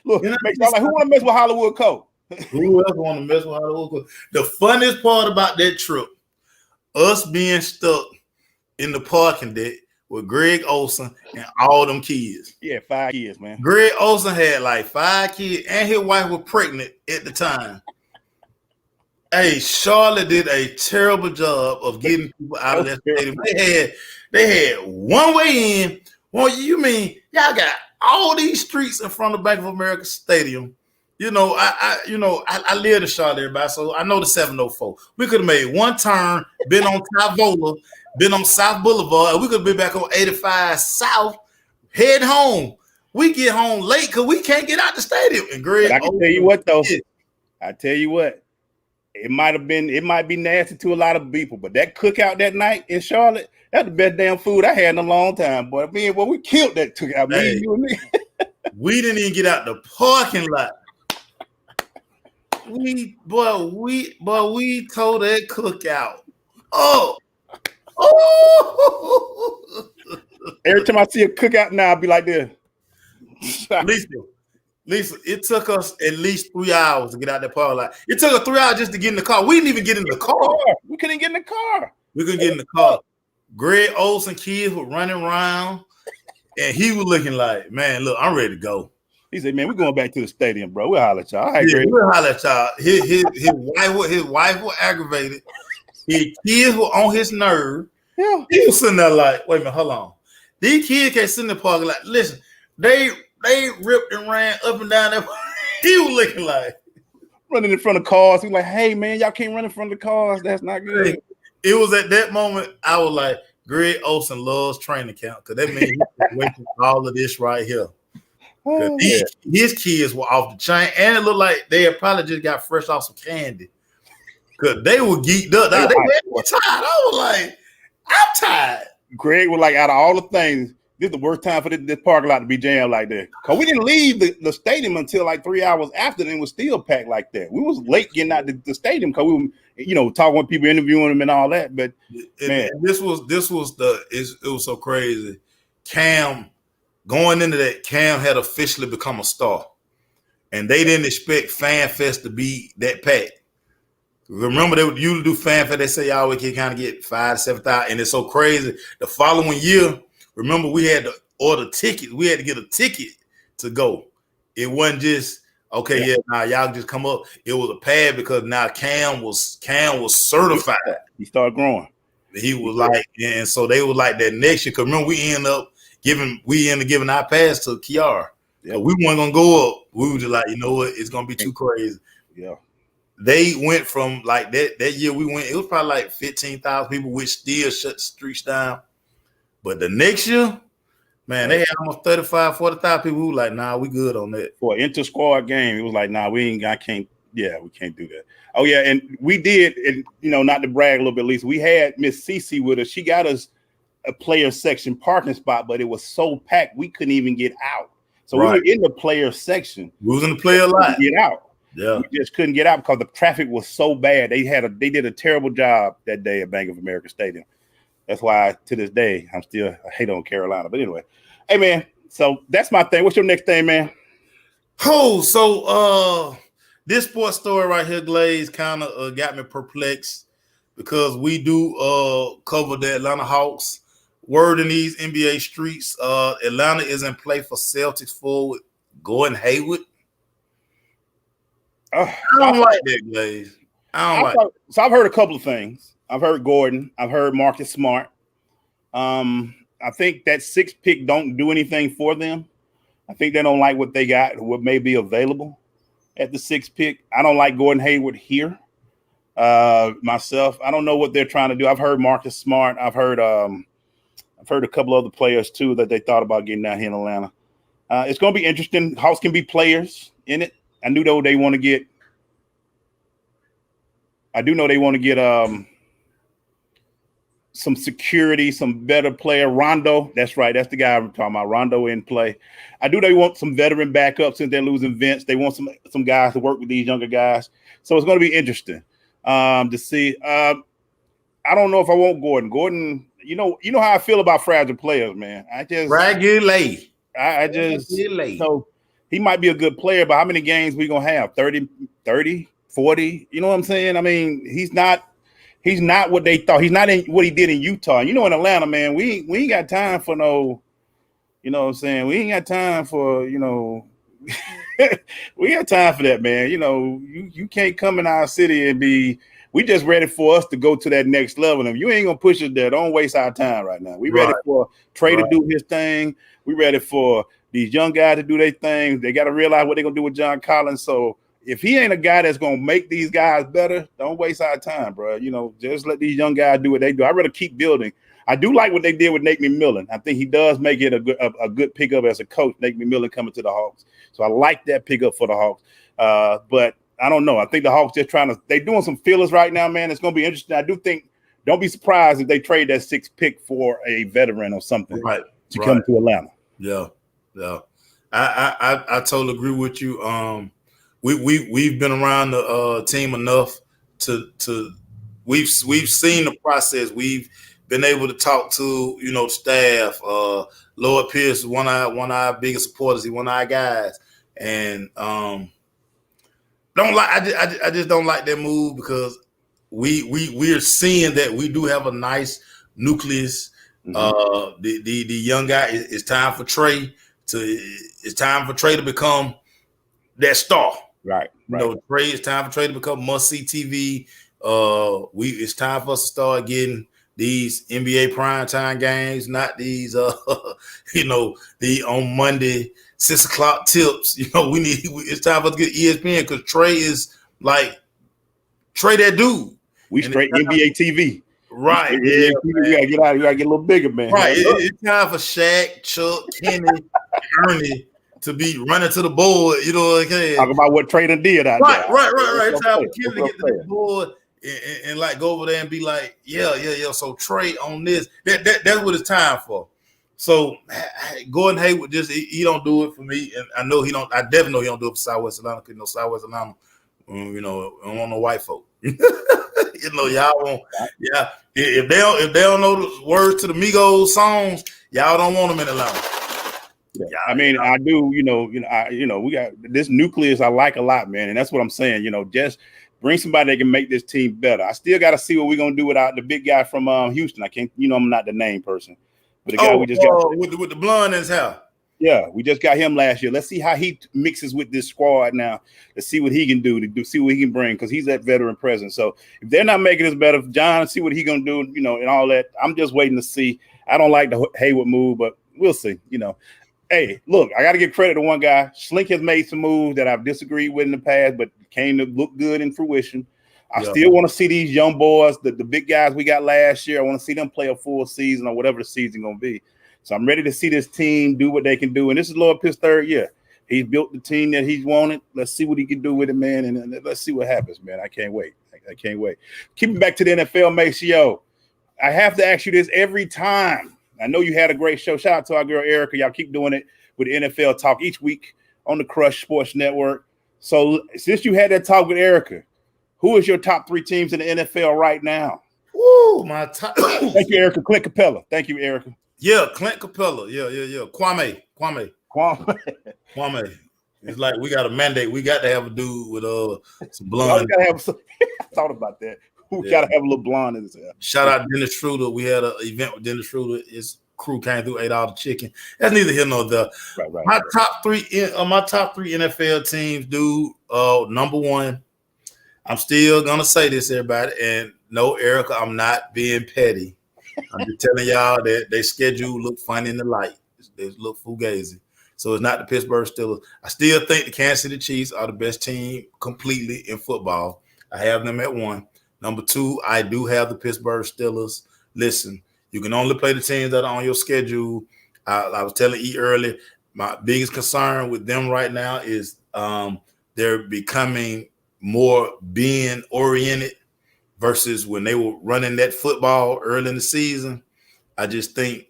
Look, make sure, like, who want to mess with Hollywood Cole? Who else want to mess with Hollywood Cole? The funniest part about that trip, us being stuck in the parking deck with Greg Olsen and all them kids. Yeah, 5 kids, man. Greg Olsen had like 5 kids, and his wife was pregnant at the time. Hey, Charlotte did a terrible job of getting people out of that stadium. They had one way in. Well, you mean y'all got all these streets in front of Bank of America Stadium? You know, I live in Charlotte, everybody, so I know the 704. We could have made one turn, been on Tyvola, been on South Boulevard, and we could have been back on 85 South, head home. We get home late because we can't get out the stadium. And Greg, I can tell you what, though. I tell you what. It might be nasty to a lot of people, but that cookout that night in Charlotte, that's the best damn food I had in a long time, boy. We killed that cookout. Hey, you and me. We didn't even get out the parking lot. We told that cookout. Oh. Every time I see a cookout now, I'll be like this. Lisa, it took us at least 3 hours to get out that parking lot. It took us 3 hours just to get in the car. We didn't even get in the car. We couldn't get in the car. We couldn't get in the car. Greg Olsen kids were running around, and he was looking like, man, look, I'm ready to go. He said, man, we're going back to the stadium, bro. We'll holler at y'all. All right, yeah, we'll holler at y'all. His wife was aggravated. His kids were on his nerve. Yeah. He was sitting there like, wait a minute, hold on. These kids can't sit in the parking lot. Listen, they ripped and ran up and down that. He was looking like running in front of cars. He was like, hey, man, y'all can't run in front of the cars. That's not good. It was at that moment I was like, Greg Olsen loves training camp because that means he's waiting for all of this right here. Oh, his kids were off the chain, and it looked like they had probably just got fresh off some candy because they were geeked up. They were tired. I was like, I'm tired. Greg was like, out of all the things, this is the worst time for this parking lot to be jammed like that. Because we didn't leave the stadium until like 3 hours after, and it was still packed like that. We was late getting out the stadium because we were, talking with people, interviewing them and all that. But man, it was so crazy. Cam, going into that, Cam had officially become a star. And they didn't expect Fan Fest to be that packed. Remember, they would usually do Fan Fest. They say y'all can kind of get 5,000 to 7,000. And it's so crazy. The following year, remember, we had to order tickets. We had to get a ticket to go. It wasn't just, y'all just come up. It was a pad because now Cam was certified. He started growing. He was like, and so they were like that next year. Because remember, we ended up giving our pass to Kiara. Yeah. We weren't gonna go up. We were just like, you know what, it's gonna be too crazy. Yeah. They went from like that year we went, it was probably like 15,000 people, which still shut the streets down. But the next year, man, they had almost 35,000, 40,000 people who were like, nah, we good on that. For an inter-squad game, it was like, nah, we can't do that. Oh, yeah, and we did, and not to brag a little bit, at least, we had Miss Cece with us. She got us a player section parking spot, but it was so packed, we couldn't even get out. So we were in the player section. We was in the player line. Get out. Yeah, we just couldn't get out because the traffic was so bad. They did a terrible job that day at Bank of America Stadium. That's why to this day I hate on Carolina. But anyway, hey man, so that's my thing. What's your next thing, man? Oh, so this sports story right here, Glaze, kind of got me perplexed because we do cover the Atlanta Hawks. Word in these NBA streets, Atlanta is in play for Celtics forward Gordon Hayward. I don't like that, Glaze. So I've heard a couple of things. I've heard Gordon. I've heard Marcus Smart. I think that 6th pick don't do anything for them. I think they don't like what they got, what may be available at the 6th pick. I don't like Gordon Hayward here. Myself, I don't know what they're trying to do. I've heard Marcus Smart. I've heard a couple other players too that they thought about getting down here in Atlanta. It's going to be interesting. Hawks can be players in it. I do know they want to get some security, some better player. Rondo, that's right. That's the guy I'm talking about. Rondo in play. I do. They want some veteran backup since they're losing Vince. They want some guys to work with these younger guys. So it's going to be interesting. to see. I don't know if I want Gordon. Gordon, you know how I feel about fragile players, man. I just regulate. I just he might be a good player, but how many games we gonna have? 30, 40? You know what I'm saying? I mean, he's not what they thought. He's not in what he did in Utah. You know, in Atlanta, man, we ain't got time for no, you know what I'm saying? We ain't got time for, you know, we got time for that, man. You know, you can't come in our city and be. We just ready for us to go to that next level. And if you ain't gonna push us there, don't waste our time right now. We ready for Trey to do his thing. We ready for these young guys to do their thing. They got to realize what they're gonna do with John Collins. So if he ain't a guy that's gonna make these guys better, don't waste our time, bro. You know, just let these young guys do what they do. I'd rather keep building. I do like what they did with Nate McMillan. I think he does make it a good pickup as a coach. Nate McMillan coming to the Hawks, so I like that pickup for the Hawks. But I don't know. I think the Hawks just they're doing some feelers right now, man. It's going to be interesting. I do think, don't be surprised if they trade that 6th pick for a veteran or something to come to Atlanta. Yeah. I totally agree with you. We've been around the team enough to we've seen the process. We've been able to talk to, you know, staff. Lloyd Pierce, one of our biggest supporters. He's one of our guys. And I just don't like that move because we're seeing that we do have a nice nucleus. Mm-hmm. The young guy, it's time for Trey to become that star. Right. You know, it's time for Trey to become must-see TV. It's time for us to start getting these NBA primetime games, not these you know, the on Monday 6 o'clock tips. You know, it's time for us to get ESPN because Trey is like that dude. We straight NBA TV. Right. Yeah, we gotta get out. We gotta get a little bigger, man. Right. It's time for Shaq, Chuck, Kenny, Ernie to be running to the board. You know what I'm saying? Talk about what Trey done did out there. Right. It's time for Kenny to get to the board and like go over there and be like, yeah. So Trey on this. That's what it's time for. So Gordon Hayward he don't do it for me, and I know he don't. I definitely know he don't do it for Southwest Atlanta because, you know, Southwest Atlanta, you know, I don't want no white folk. You know, y'all won't. Yeah, if they don't know the words to the Migos songs, y'all don't want them in Atlanta. Yeah. I mean, I do. You know, we got this nucleus. I like a lot, man, and that's what I'm saying. You know, just bring somebody that can make this team better. I still got to see what we're gonna do without the big guy from Houston. I can't. You know, I'm not the name person. But the guy we just got with the blonde in his hair. Yeah, we just got him last year. Let's see how he mixes with this squad now. Let's see what he can do see what he can bring because he's that veteran presence. So if they're not making us better, John, see what he gonna do, you know, and all that. I'm just waiting to see. I don't like the Hayward move, but we'll see. You know, hey, look, I got to give credit to one guy. Schlink has made some moves that I've disagreed with in the past, but came to look good in fruition. I still want to see these young boys, the big guys we got last year. I want to see them play a full season or whatever the season going to be. So I'm ready to see this team do what they can do. And this is Lloyd Pierce's 3rd year. He's built the team that he's wanted. Let's see what he can do with it, man. And let's see what happens, man. I can't wait. I can't wait. Keeping back to the NFL, Maceo. I have to ask you this every time. I know you had a great show. Shout out to our girl, Erica. Y'all keep doing it with NFL Talk each week on the Crush Sports Network. So since you had that talk with Erica, who is your top 3 teams in the NFL right now? Ooh, my top. Thank you, Erica. Clint Capella. Thank you, Erica. Yeah, Clint Capella. Yeah. Kwame. It's like we got a mandate. We got to have a dude with some blonde. I thought about that. We got to have a little blonde in his hair. Shout out Dennis Schroeder. We had an event with Dennis Schroeder. His crew came through, ate all the chicken. That's neither here nor there. My top three NFL teams, dude. Number 1. I'm still gonna say this, everybody, and no, Erica, I'm not being petty. I'm just telling y'all that their schedule look funny in the light. They look fugazi. So it's not the Pittsburgh Steelers. I still think the Kansas City Chiefs are the best team completely in football. I have them at 1. Number 2, I do have the Pittsburgh Steelers. Listen, you can only play the teams that are on your schedule. I was telling E earlier, my biggest concern with them right now is they're becoming more being oriented versus when they were running that football early in the season. I just think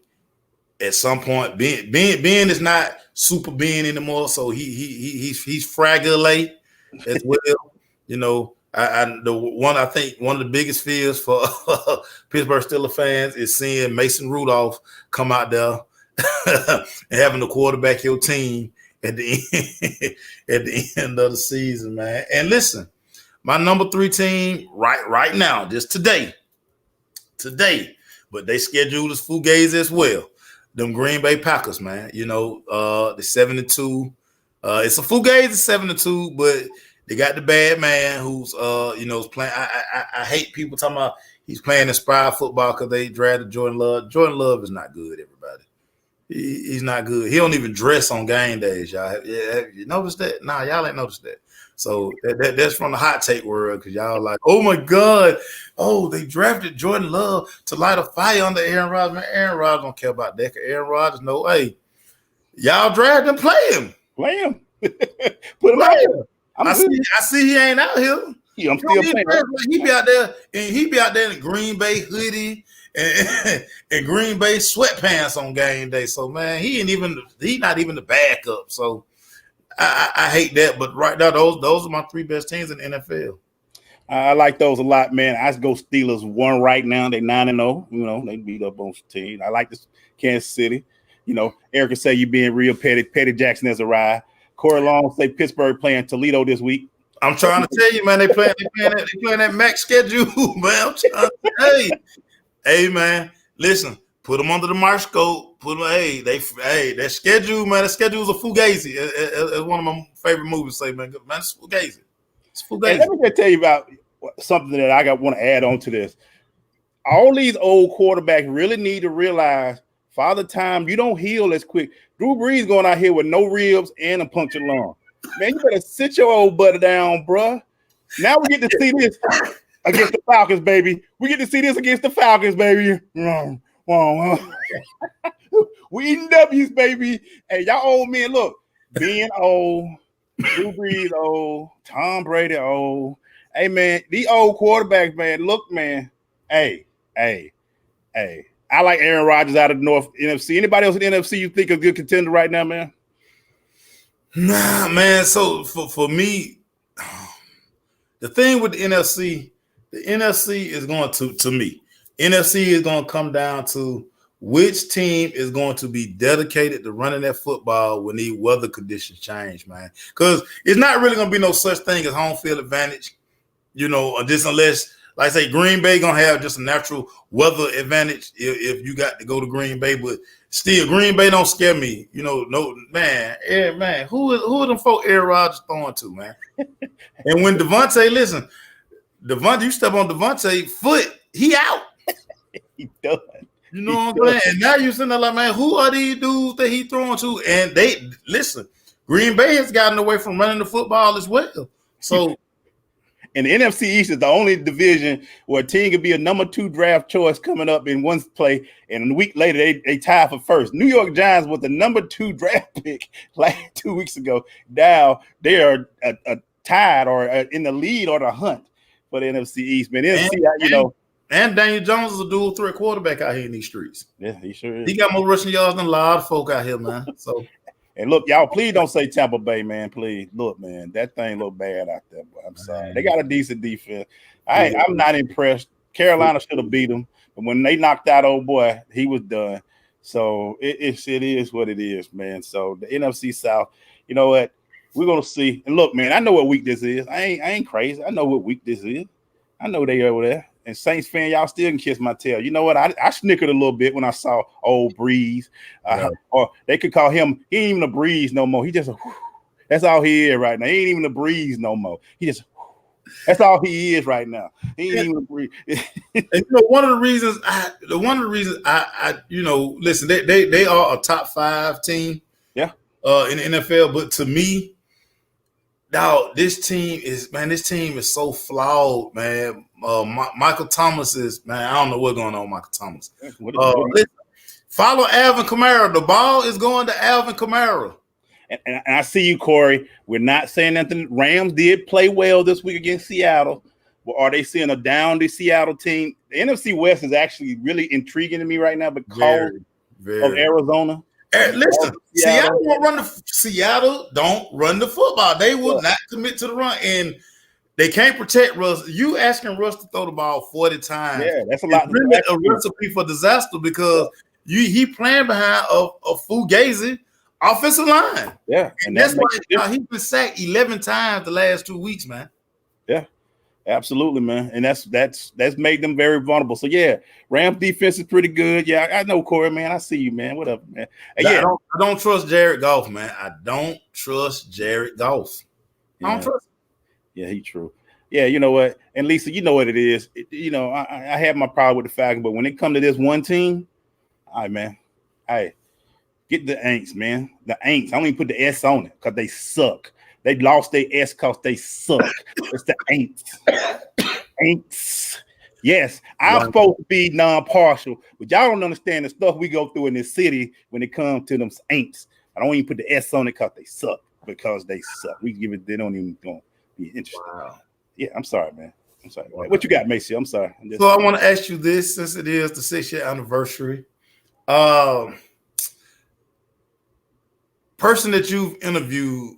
at some point Ben is not super Ben anymore, so he's fragile as well. You know, I think one of the biggest fears for Pittsburgh Steelers fans is seeing Mason Rudolph come out there and having to quarterback your team at the at the end of the season, man. And listen, my number 3 team right now, just today, but they scheduled as fugazi as well. Them Green Bay Packers, man. You know, the 7-2. It's a fugazi 7-2, but they got the bad man who's is playing. I hate people talking about he's playing inspired football because they drafted Jordan Love. Jordan Love is not good, everybody. He's not good. He don't even dress on game days, y'all. Have you noticed that? Nah, y'all ain't noticed that. So that's from the hot take world because y'all like, oh my God, they drafted Jordan Love to light a fire under Aaron Rodgers. Man, Aaron Rodgers don't care about that. Aaron Rodgers, no way. Y'all draft him, play him. Put him out here. I see he ain't out here. Yeah, I'm still playing. He be out there, and he be out there in Green Bay hoodie and Green Bay sweatpants on game day. So man, he's not even the backup. So I hate that. But right now, those are my 3 best teams in the NFL. I like those a lot, man. I go Steelers 1 right now. They 9-0. You know, they beat up on some teams. I like this Kansas City. You know, Erica say you being real petty. Petty Jackson has arrived. Corey Long say Pittsburgh playing Toledo this week. I'm trying to tell you, man, they playing that max schedule, man. I'm trying to hey, man, listen, put them under the microscope. Put them, that schedule, man. The schedule is a fugazi. As one of my favorite movies say, man, it's fugazi. It's fugazi. Hey, let me just tell you about something that I want to add on to this. All these old quarterbacks really need to realize, Father Time, you don't heal as quick. Drew Brees going out here with no ribs and a punctured lung. Man, you better sit your old butt down, bruh. Now we get to see this against the Falcons, baby. We get to see this against the Falcons, baby. We eating W's, baby. Hey, y'all old men, look. Being old, Drew Brees old, Tom Brady old. Hey, man, these old quarterbacks, man, look, man. Hey. I like Aaron Rodgers out of the North NFC. Anybody else in the NFC you think is a good contender right now, man? Nah, man. So for me, the thing with the NFC is going to me. NFC is going to come down to which team is going to be dedicated to running that football when these weather conditions change, man. Because it's not really going to be no such thing as home field advantage, you know, just unless, like I say, Green Bay going to have just a natural weather advantage if you got to go to Green Bay. But still, Green Bay don't scare me. You know, no, man. Yeah, man. Who are them folk Aaron Rodgers throwing to, man? And when Devontae, listen, you step on Devontae foot, he out. He done. You know what I'm saying? And now you're sitting there like, man, who are these dudes that he throwing to? And they, listen, Green Bay has gotten away from running the football as well. So, and the NFC East is the only division where a team could be a number 2 draft choice coming up in one play, and a week later they tie for first. New York Giants was the number 2 draft pick like 2 weeks ago. Now they are tied or in the lead or the hunt for the NFC East. Man, and Daniel Jones is a dual threat quarterback out here in these streets. Yeah, he sure is. He got more rushing yards than a lot of folk out here, man. So. And look, y'all, please don't say Tampa Bay, man. Please. Look, man, that thing look bad out there, boy. I'm sorry. They got a decent defense. I'm not impressed. Carolina should have beat them. But when they knocked out old boy, he was done. So it is what it is, man. So the NFC South, you know what? We're going to see. And look, man, I know what week this is. I ain't crazy. I know what week this is. I know they over there. And Saints fan, y'all still can kiss my tail. You know what? I snickered a little bit when I saw old Breeze. Or they could call him, he ain't even a Breeze no more. He just, that's all he is right now. He ain't even a Breeze no more. He just, that's all he is right now. He ain't even a Breeze. And, you know, one of the reasons I you know, listen, they are a top 5 team. Yeah. In the NFL, but to me, now this team is so flawed, man. Michael Thomas is, man, I don't know what's going on with Michael Thomas. Listen, follow Alvin Kamara. The ball is going to Alvin Kamara. And I see you, Corey. We're not saying nothing. Rams did play well this week against Seattle. Well, are they seeing a down the Seattle team? The NFC West is actually really intriguing to me right now because of Arizona. Listen, Seattle don't run the football. They will not commit to the run. And They can't protect Russ. You asking Russ to throw the ball 40 times. Yeah, that's a lot. It's really a recipe for disaster because he playing behind a Fugazi offensive line. Yeah, and that's why he's been sacked 11 times the last 2 weeks, man. Yeah, absolutely, man. And that's made them very vulnerable. So yeah, Rams defense is pretty good. Yeah, I know, Corey, man. I see you, man. What up, man? Yeah, I don't trust Jared Goff, man. I don't trust Jared Goff. I don't trust him. Yeah, he's true. Yeah, you know what? And Lisa, you know what it is. I have my problem with the Falcons, but when it comes to this one team, all right, man. Hey, get the Aints, man. The Aints. I don't even put the S on it because they suck. They lost their S because they suck. It's the Aints. Aints. Yes, I'm supposed to be non-partial, but y'all don't understand the stuff we go through in this city when it comes to them Aints. I don't even put the S on it because they suck. We give it. They don't even going to be interested. Wow. Yeah, I'm sorry, man. I'm sorry. Wow. What you got, Macy? I'm sorry. So I want to ask you this, since it is the 6-year anniversary. Person that you've interviewed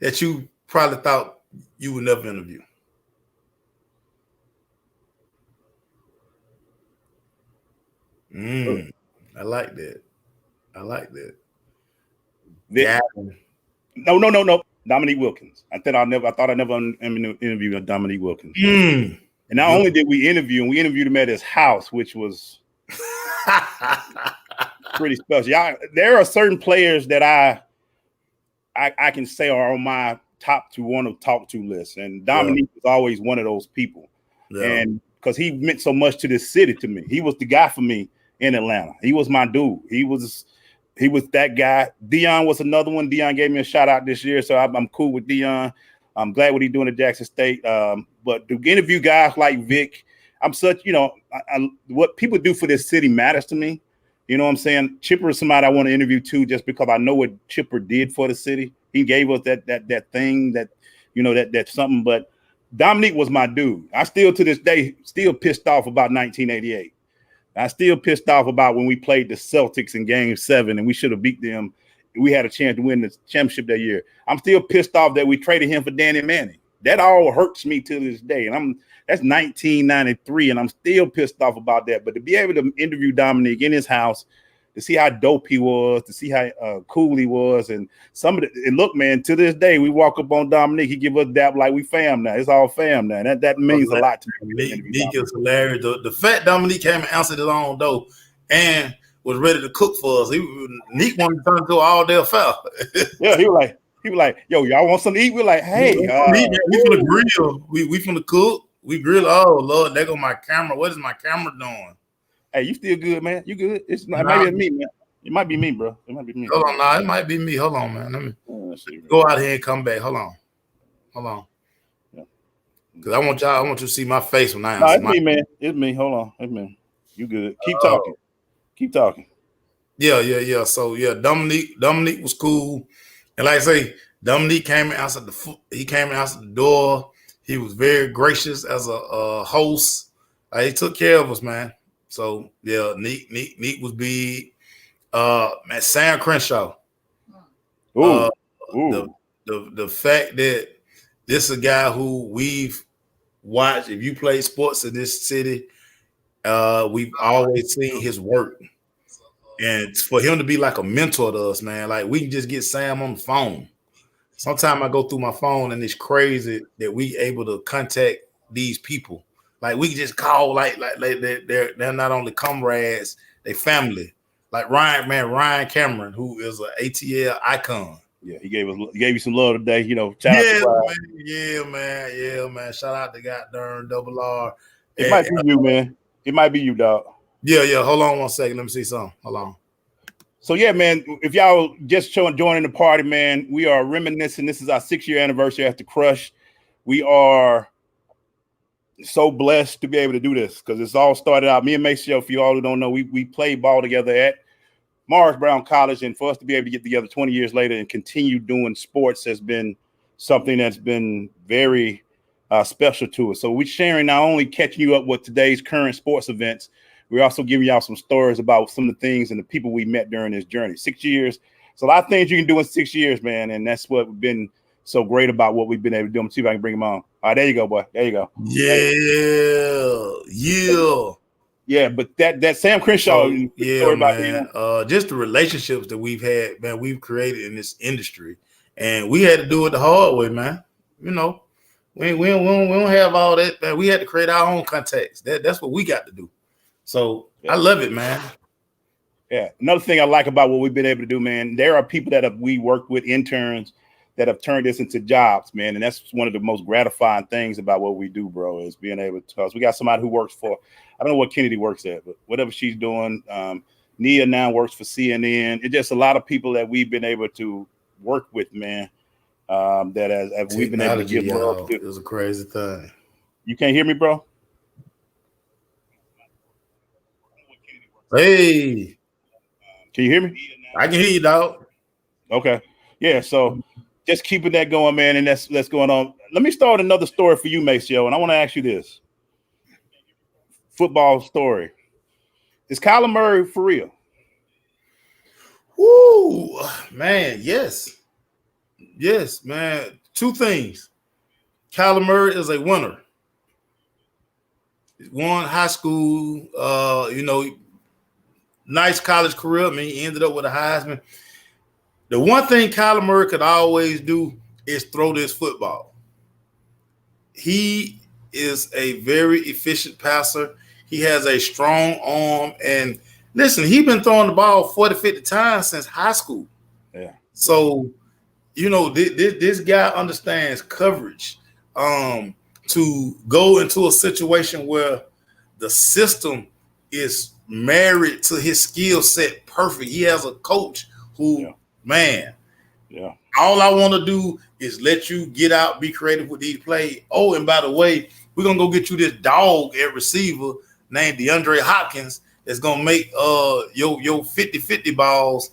that you probably thought you would never interview. I like that. Yeah. No. Dominique Wilkins. I thought I never interviewed Dominique Wilkins. And not only did we interview him, we interviewed him at his house, which was pretty special. There are certain players that I can say are on my top to want to talk to list, and Dominique was always one of those people. Yeah. And because he meant so much to this city to me, he was the guy for me in Atlanta. He was my dude. He was that guy. Dion was another one. Dion gave me a shout out this year, so I'm cool with Dion. I'm glad what he's doing at Jackson State. But to interview guys like Vic, I'm such, what people do for this city matters to me. You know what I'm saying? Chipper is somebody I want to interview too, just because I know what Chipper did for the city. He gave us that thing that's something. But Dominique was my dude. I still to this day still pissed off about 1988. I still pissed off about when we played the Celtics in Game 7 and we should have beat them. We had a chance to win the championship that year. I'm still pissed off that we traded him for Danny Manning. That all hurts me to this day. And that's 1993, and I'm still pissed off about that. But to be able to interview Dominique in his house, to see how dope he was, to see how cool he was, and look, man, to this day, we walk up on Dominique, he give us dap like we fam now. It's all fam now. That means a lot to me. Dominique is hilarious. The fact Dominique came and answered his own door and was ready to cook for us. Nick wanted to turn into an all-day affair. Yeah, he was like, yo, y'all want something to eat? We're like, hey, we from the grill. We from the cook. We grill. Oh Lord, there go my camera. What is my camera doing? Hey, you still good, man? You good? It might be me, man. It might be me, bro. It might be me. Hold on, it might be me. Hold on, man. Let me go out here and come back. Hold on. Yeah. Because I want you to see my face when I answer. No, it's me, man. It's me. Hold on. It's me. You good? Keep talking. Yeah. So yeah, Dominique was cool. And like I say, Dominique came and answered the door. He was very gracious as a host. He took care of us, man. So yeah, Neek was big. Man, Sam Crenshaw. Ooh. The fact that this is a guy who we've watched. If you play sports in this city, we've always seen his work. And for him to be like a mentor to us, man, like we can just get Sam on the phone. Sometimes I go through my phone and it's crazy that we able to contact these people. Like we can just call, like they're not only comrades, they family. Like Ryan Cameron, who is an ATL icon. Yeah, he gave you some love today. Yeah, man. Shout out to goddamn Double R. It might be you, man. It might be you, dog. Yeah. Hold on 1 second. Let me see something. Hold on. So yeah, man, if y'all just joining the party, man, we are reminiscing. This is our 6-year anniversary after Crush. We are so blessed to be able to do this because it's all started out. Me and Maceo, if you all who don't know, we played ball together at Morris Brown College, and for us to be able to get together 20 years later and continue doing sports has been something that's been very special to us. So we're sharing, not only catching you up with today's current sports events, we're also giving y'all some stories about some of the things and the people we met during this journey. 6 years. It's a lot of things you can do in 6 years, man. And that's what we've been so great about what we've been able to do. I'm see if I can bring them on. There you go, boy. There you go. Yeah. Yeah, but that Sam Crenshaw, yeah, man. Just the relationships that we've had, man, we've created in this industry, and we had to do it the hard way, man. You know, we don't have all that, man. We had to create our own contacts. That's what we got to do. So I love it, man. Yeah. Another thing I like about what we've been able to do, man, there are people that we worked with, interns that have turned this into jobs, man. And that's one of the most gratifying things about what we do, bro, is being able to, because we got somebody who works for, I don't know what Kennedy works at, but whatever she's doing, Nia now works for CNN. It's just a lot of people that we've been able to work with, man, that as we've been able to give love to. It was a crazy thing. You can't hear me, bro? Hey. Can you hear me? I can hear you, dog. Okay. Yeah, so just keeping that going, man, and that's going on. Let me start another story for you, Maceo, and I want to ask you this. Football story. Is Kyler Murray for real? Woo, man, yes. Yes, man. Two things. Kyler Murray is a winner. He won high school, nice college career. I mean, he ended up with a Heisman. The one thing Kyler Murray could always do is throw this football. He is a very efficient passer. He has a strong arm. And listen, he's been throwing the ball 40, 50 times since high school. Yeah. So, this guy understands coverage. To go into a situation where the system is married to his skill set perfect. He has a coach who, man, all I want to do is let you get out, be creative with these plays. Oh, and by the way, we're going to go get you this dog at receiver named DeAndre Hopkins that's going to make your 50-50 balls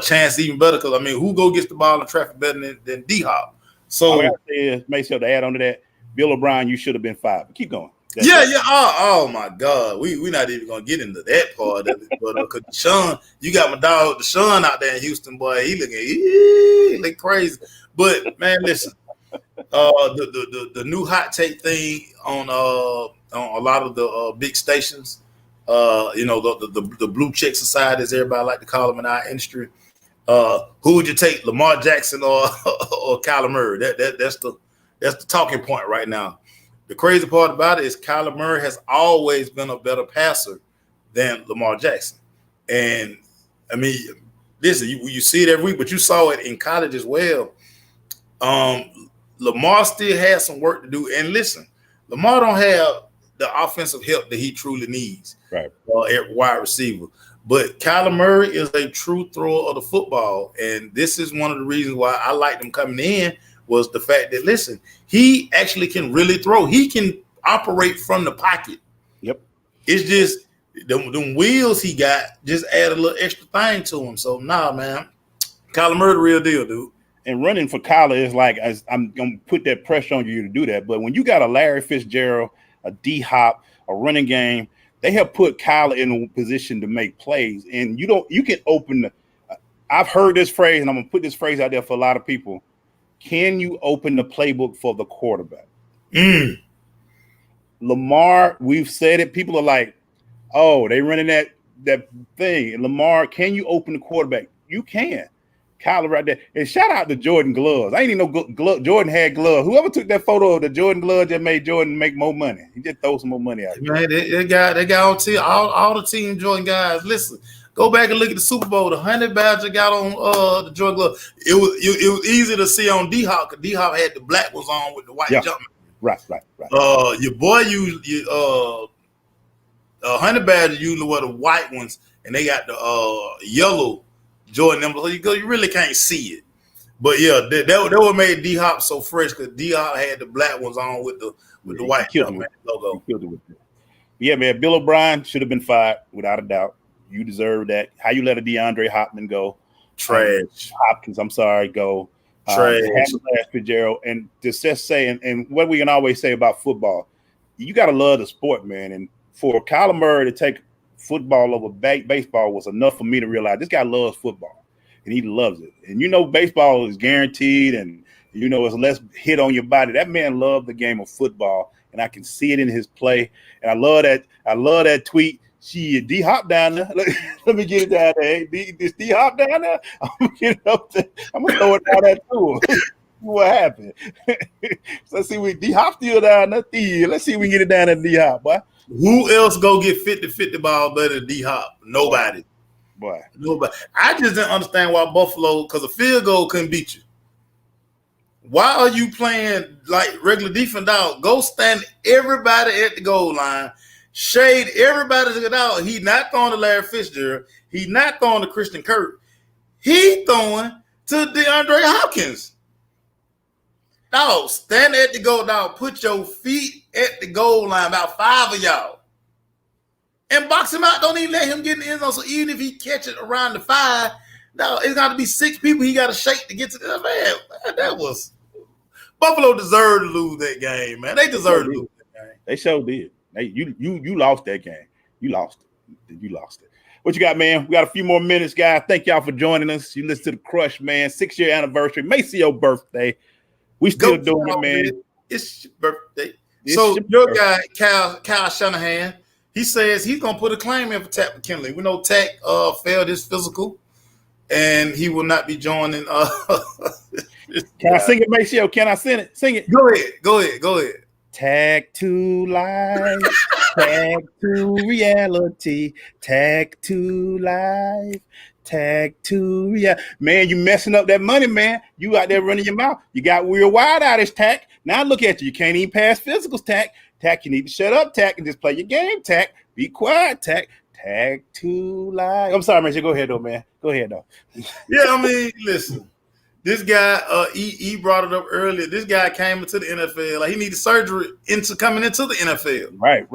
chance even better. Because, I mean, who go gets the ball in traffic better than D-Hop? So, all I got to say is, make sure to add on to that, Bill O'Brien, you should have been fired. But keep going. Yeah. Oh my God. We're not even gonna get into that part of it. But cause Deshaun, you got my dog Deshaun out there in Houston, boy. He look crazy. But man, listen, the new hot take thing on a lot of the big stations, the blue check societies, everybody like to call them in our industry. Who would you take, Lamar Jackson or Kyler Murray? That's the talking point right now. The crazy part about it is Kyler Murray has always been a better passer than Lamar Jackson. And, I mean, listen, you see it every week, but you saw it in college as well. Lamar still has some work to do. And listen, Lamar don't have the offensive help that he truly needs at wide receiver. But Kyler Murray is a true thrower of the football. And this is one of the reasons why I liked him coming in, was the fact that, listen, he actually can really throw. He can operate from the pocket. Yep. It's just them wheels he got just add a little extra thing to him. So, nah, man, Kyler Murray the real deal, dude. And running for Kyler is like, I'm going to put that pressure on you to do that. But when you got a Larry Fitzgerald, a D-Hop, a running game, they have put Kyler in a position to make plays. And you can open I've heard this phrase, and I'm going to put this phrase out there for a lot of people. Can you open the playbook for the quarterback? Lamar, we've said it. People are like, oh, they running that thing. Lamar, can you open the quarterback? You can. Kyler right there. And shout out to Jordan gloves. I ain't even know Jordan had gloves. Whoever took that photo of the Jordan gloves that made Jordan make more money. He just throw some more money out. Man, they got on all the Team Jordan guys. Listen. Go back and look at the Super Bowl. The Honey Badger got on the Jordan glove. It was easy to see on D-Hop, because D-Hop had the black ones on with the white jumping. Right. Your boy Honey Badger usually wear the white ones, and they got the yellow Jordan numbers. So you really can't see it. But yeah, that what made D-Hop so fresh, because D-Hop had the black ones on with the white logo. Yeah, man. Bill O'Brien should have been fired without a doubt. You deserve that. How you let a DeAndre Hopkins go? Trash. Hopkins, I'm sorry, go. Trash. Fitzgerald, and just say, and what we can always say about football, you got to love the sport, man. And for Kyler Murray to take football over baseball was enough for me to realize this guy loves football, and he loves it. And baseball is guaranteed, and You know, it's less hit on your body. That man loved the game of football, and I can see it in his play. And I love that. I love that tweet. Shit, D Hop down there. Let me get it down there. Hey, this D Hop down there. I'm gonna get it up there. I'm gonna throw it down there to him. What happened? So let's see, we D Hop still down there. Let's see if we can get it down at D Hop, boy. Who else go get 50-50 ball better than D Hop? Nobody. Boy. Nobody. I just didn't understand why Buffalo, because a field goal couldn't beat you. Why are you playing like regular defense out? Go stand everybody at the goal line, shade everybody to get out. He not throwing to Larry Fitzgerald. He not throwing to Christian Kirk. He throwing to DeAndre Hopkins. Dog, stand at the goal, dog. Put your feet at the goal line, about 5 of y'all. And box him out. Don't even let him get in the end zone. So even if he catch it around the 5, no, it's got to be 6 people he got to shake to get to the man. That was Buffalo deserved to lose that game, man. They deserved to lose that game. They sure did. You lost that game. You lost it. You lost it. What you got, man? We got a few more minutes, guys. Thank y'all for joining us. You listen to the Crush, man. 6-year anniversary. Maceo birthday. We still doing it, man. It's your birthday. So your guy, Kyle Shanahan, he says he's gonna put a claim in for Takk McKinley. We know Takk failed his physical, and he will not be joining. Can I sing it, Maceo? Can I sing it? Sing it. Go ahead. Takk to life, Takk to reality, Takk to life, Takk to reality. Man, you messing up that money, man. You out there running your mouth. You got real wide out as Takk. Now look at you. You can't even pass physicals, Takk. Takk, you need to shut up, Takk, and just play your game, Takk. Be quiet, Takk. Takk to life. I'm sorry, man. Go ahead, though, man. Go ahead, though. Yeah, I mean, listen. This guy, he brought it up earlier. This guy came into the NFL. Like, he needed surgery coming into the NFL. Right.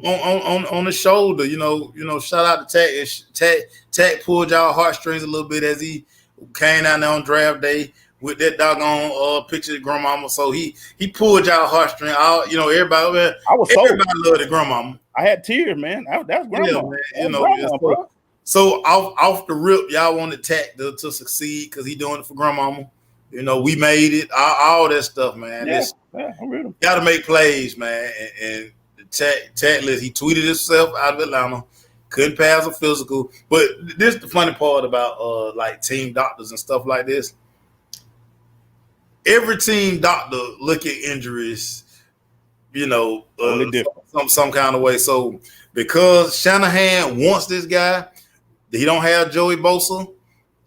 On the shoulder, you know. Shout out to Takk. Takk pulled y'all heartstrings a little bit as he came down there on draft day with that doggone picture of grandmama. So he pulled y'all heartstrings. Everybody. Man, everybody loved the grandmama. I had tears, man. That's grandma. Yeah, man. So off the rip, y'all wanted Takk to succeed because he doing it for grandmama. You know, we made it. All that stuff, man. Got to make plays, man. And Takk, he tweeted himself out of Atlanta. Couldn't pass a physical. But this is the funny part about like team doctors and stuff like this. Every team doctor look at injuries, some kind of way. So because Shanahan wants this guy, he don't have Joey Bosa,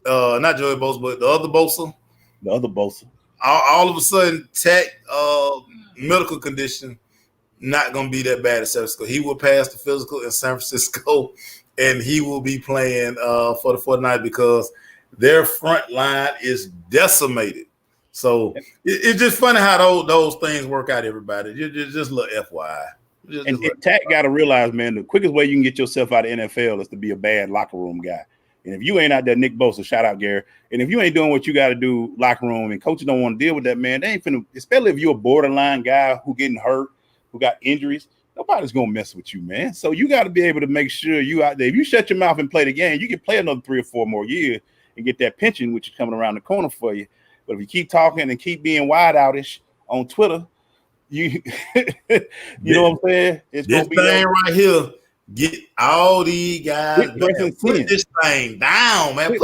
not Joey Bosa, but the other Bosa. The other Bosa. All of a sudden, Takk medical condition not going to be that bad at San Francisco. He will pass the physical in San Francisco, and he will be playing for the 49ers because their front line is decimated. So it's just funny how those things work out, everybody. Just a little FYI. And Takk got to realize, man, the quickest way you can get yourself out of NFL is to be a bad locker room guy. And if you ain't out there, Nick Bosa, shout out, Gary. And if you ain't doing what you got to do locker room and coaches don't want to deal with that, man, they ain't finna, especially if you're a borderline guy who getting hurt, who got injuries, nobody's going to mess with you, man. So you got to be able to make sure you out there. If you shut your mouth and play the game, you can play another 3 or 4 more years and get that pension, which is coming around the corner for you. But if you keep talking and keep being wide outish on Twitter, you know what I'm saying? It's this thing right here, get all these guys. Put this thing down, man.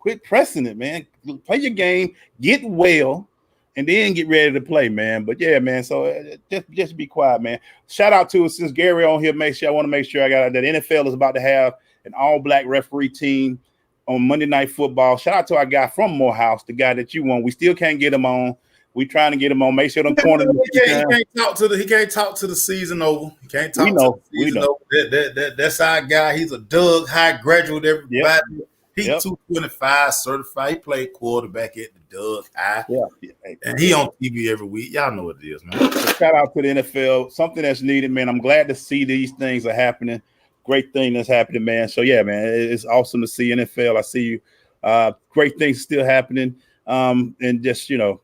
Quit pressing it, man. Play your game, get well, and then get ready to play, man. But yeah, man. So just be quiet, man. Shout out to us since Gary on here. I want to make sure I got that NFL is about to have an all-black referee team on Monday Night Football. Shout out to our guy from Morehouse, the guy that you want. We still can't get him on. We trying to get him on. Make sure them corners. He can't talk to the season over. He can't talk to the season over. That's our guy. He's a Doug High graduate. Everybody. Yep. He's 225 certified. He played quarterback at the Doug High. Yeah. And he on TV every week. Y'all know what it is, man. So shout out to the NFL. Something that's needed, man. I'm glad to see these things are happening. Great thing that's happening, man. So yeah, man, it's awesome to see NFL. I see you. Great things still happening. And just I'm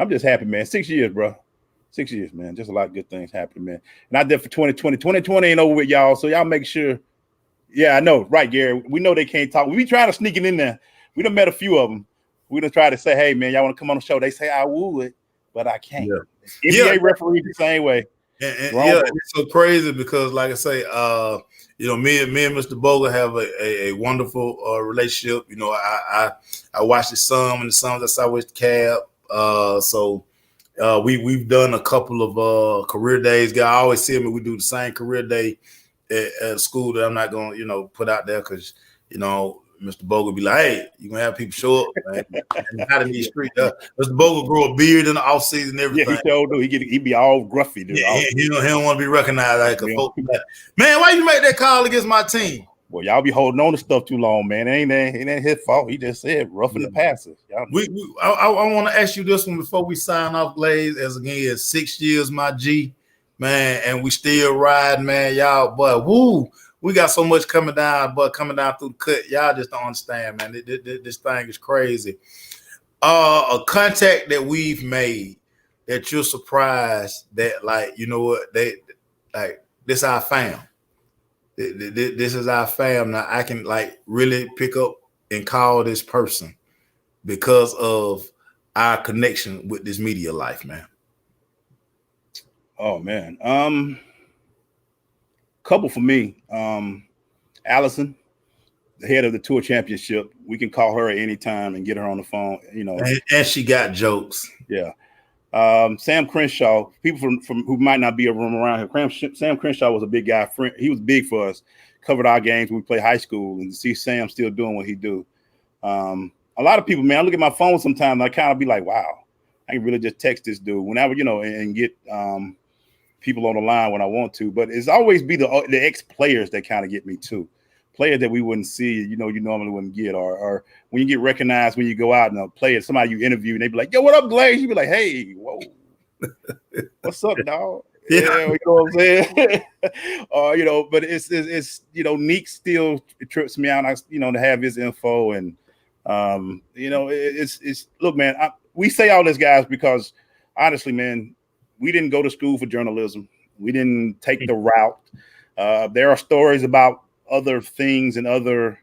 just happy, man. 6 years, bro. 6 years, man. Just a lot of good things happening, man. And I did for 2020. 2020 ain't over with y'all, so y'all make sure. Yeah, I know. Right, Gary. We know they can't talk. We be trying to sneak it in there. We done met a few of them. We done try to say, hey man, y'all want to come on the show? They say I would, but I can't. Yeah. NBA referees the same way. And it's so crazy because, like I say, me and Mr. Bogle have a wonderful relationship. You know, I watched his son when the son's at Southwest Cab. So we've done a couple of career days. I always see him and we do the same career day at school that I'm not going to, put out there because, Mr. Bogle be like, hey, you gonna have people show up, man. And out in these streets. Mr. Bogle grow a beard in the off season and everything. Yeah, he sure do. He be all gruffy, dude. Yeah, he don't want to be recognized like a folk. Man, why you make that call against my team? Well, y'all be holding on to stuff too long, man. It ain't his fault. He just said roughing the passes. I want to ask you this one before we sign off, Glaze. As again, 6 years, my G, man, and we still ride, man. Y'all, but woo. We got so much coming down through the cut. Y'all just don't understand, man. This thing is crazy. A contact that we've made that you're surprised that, like, you know what, they like this our fam. This is our fam. Now I can like really pick up and call this person because of our connection with this media life, man. Oh man. Couple for me. Allison, the head of the tour championship. We can call her at any time and get her on the phone. And she got jokes. Yeah. Sam Crenshaw. People from who might not be around here. Sam Crenshaw was a big guy. He was big for us. Covered our games when we played high school, and to see Sam still doing what he do. A lot of people, man. I look at my phone sometimes. And I kind of be like, wow, I can really just text this dude whenever, and get people on the line when I want to, but it's always be the ex-players that kind of get me too. Players that we wouldn't see, you normally wouldn't get, or when you get recognized when you go out and a player, somebody you interview, and they be like, yo, what up, Glaze? You be like, hey, whoa, what's up, dog? Yeah, you know what I'm saying? But it's Neek still trips me out, to have his info, and it's look, man, we say all this, guys, because honestly, man, we didn't go to school for journalism. We didn't take the route. There are stories about other things and other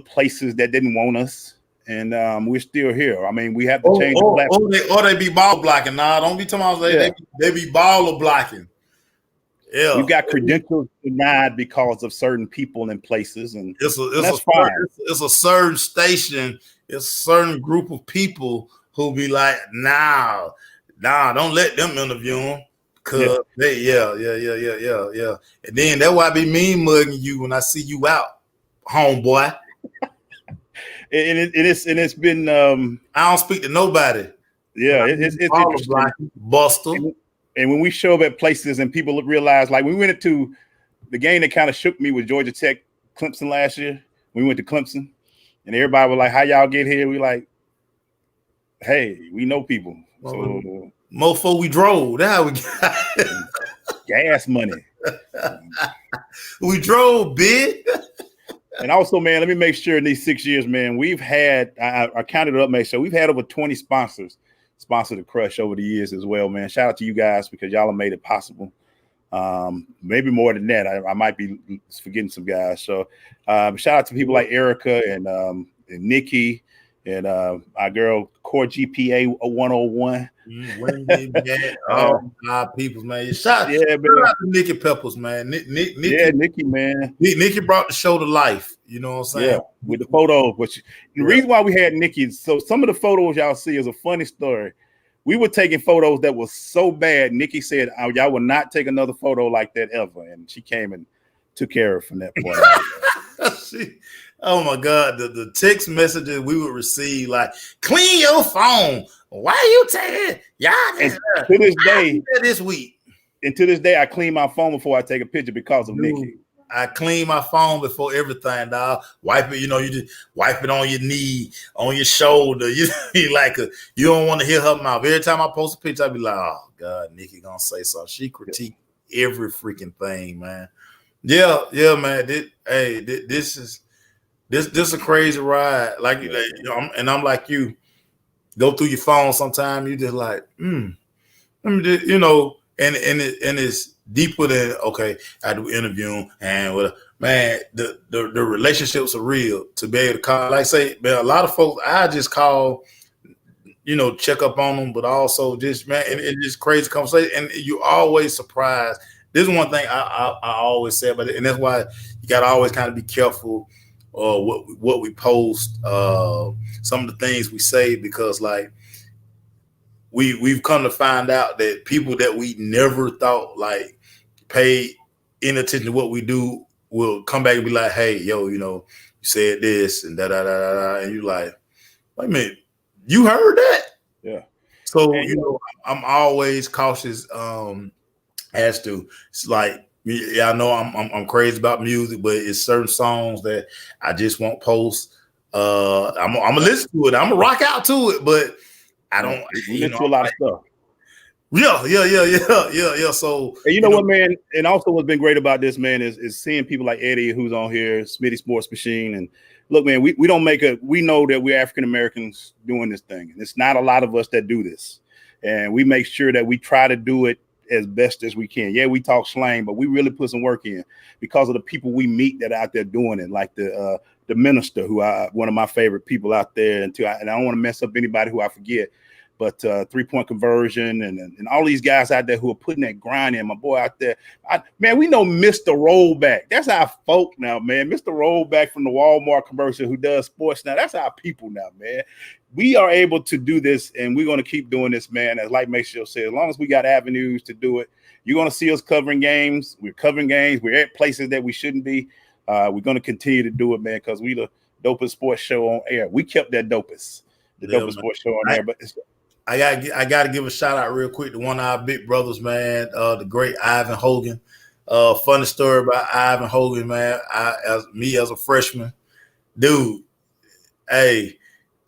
places that didn't want us, and we're still here. I mean, we have to change the platform. Or they be ball blocking. Nah, don't be talking about they be baller blocking. Yeah, we got credentials denied because of certain people and places, and that's fine. It's a certain station. It's a certain group of people who be like, nah, don't let them interview them. Cause yeah. And then that's why I be mean mugging you when I see you out, homeboy. It's been I don't speak to nobody. Yeah, it's interesting. Buster. And when we show up at places and people realize, like we went into the game that kind of shook me with Georgia Tech, Clemson last year. We went to Clemson, and everybody was like, "How y'all get here?" We like, "Hey, we know people." So mofo, we drove. That's how we got gas money. We drove big. And also, man, let me make sure in these 6 years, man, we've had, I counted it up, make sure we've had over 20 sponsors sponsor the Crush over the years as well, man. Shout out to you guys because y'all have made it possible. Maybe more than that. I might be forgetting some guys. So shout out to people like Erica and Nikki and our girl Core GPA 101. Our people, man. Shout out to Nikki Peppers, man. Nikki, man. Nikki brought the show to life. You know what I'm saying? Yeah, with the photos. But the reason why we had Nikki, so some of the photos y'all see is a funny story. We were taking photos that was so bad. Nikki said, oh, y'all will not take another photo like that ever. And she came and took care of it from that point. Oh my God, the text messages we would receive, like, clean your phone. Why are you taking y'all? To this day, this week. And to this day, I clean my phone before I take a picture because of Nikki. I clean my phone before everything, dog. Wipe it, you just wipe it on your knee, on your shoulder. You don't want to hear her mouth. Every time I post a picture, I be like, oh God, Nikki gonna say something. She critique every freaking thing, man. Yeah, man. This is a crazy ride. And I'm like you. Go through your phone sometime, you just like, let me just, and it's deeper than, okay, I do interview and man, the relationships are real. To be able to call, like say, man, a lot of folks I just call, check up on them, but also just man, and just crazy conversation, and you always surprised. This is one thing I always say about it, and that's why you got to always kind of be careful what we post, some of the things we say, because like we've come to find out that people that we never thought like pay any attention to what we do will come back and be like, hey, yo, you said this and da da da da, and you like, wait a minute, you heard that? Yeah. So I'm always cautious as to, it's like, yeah, I know I'm crazy about music, but it's certain songs that I just won't post. I'm gonna listen to it. I'm gonna rock out to it, but I don't. We listen to a lot of stuff. Yeah. So and you know what, man, and also what's been great about this, man, is seeing people like Eddie, who's on here, Smitty Sports Machine, and look, man, we don't we know that we're African Americans doing this thing, and it's not a lot of us that do this, and we make sure that we try to do it as best as we can. Yeah, we talk slang, but we really put some work in because of the people we meet that are out there doing it, like the minister, who one of my favorite people out there, and I don't want to mess up anybody who I forget. But 3-point conversion and all these guys out there who are putting that grind in. My boy out there, man, we know Mr. Rollback. That's our folk now, man. Mr. Rollback from the Walmart commercial who does sports now. That's our people now, man. We are able to do this, and we're going to keep doing this, man. As like Maceo said, as long as we got avenues to do it, you're going to see us covering games. We're covering games. We're at places that we shouldn't be. We're going to continue to do it, man, because we the dopest sports show on air. We kept that dopest sports show on air, but it's I gotta give a shout out real quick to one of our big brothers, man, the great Ivan Hogan. Funny story about Ivan Hogan, man. As a freshman, dude. Hey,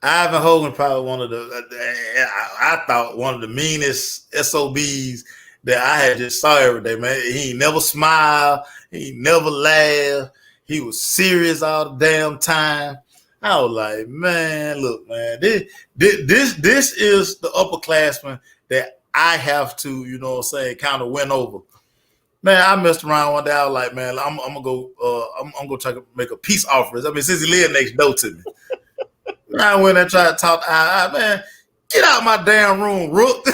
Ivan Hogan probably one of I thought one of the meanest SOBs that I had just saw every day, man. He never smiled, he never laughed, he was serious all the damn time. I was like, man, look, man, this is the upperclassman that I have to, kind of win over. Man, I messed around one day. I was like, man, I'm gonna go. I'm gonna try to make a peace offering. I mean, since he lived next door to me, I went and tried to talk to man, get out of my damn room, Rook.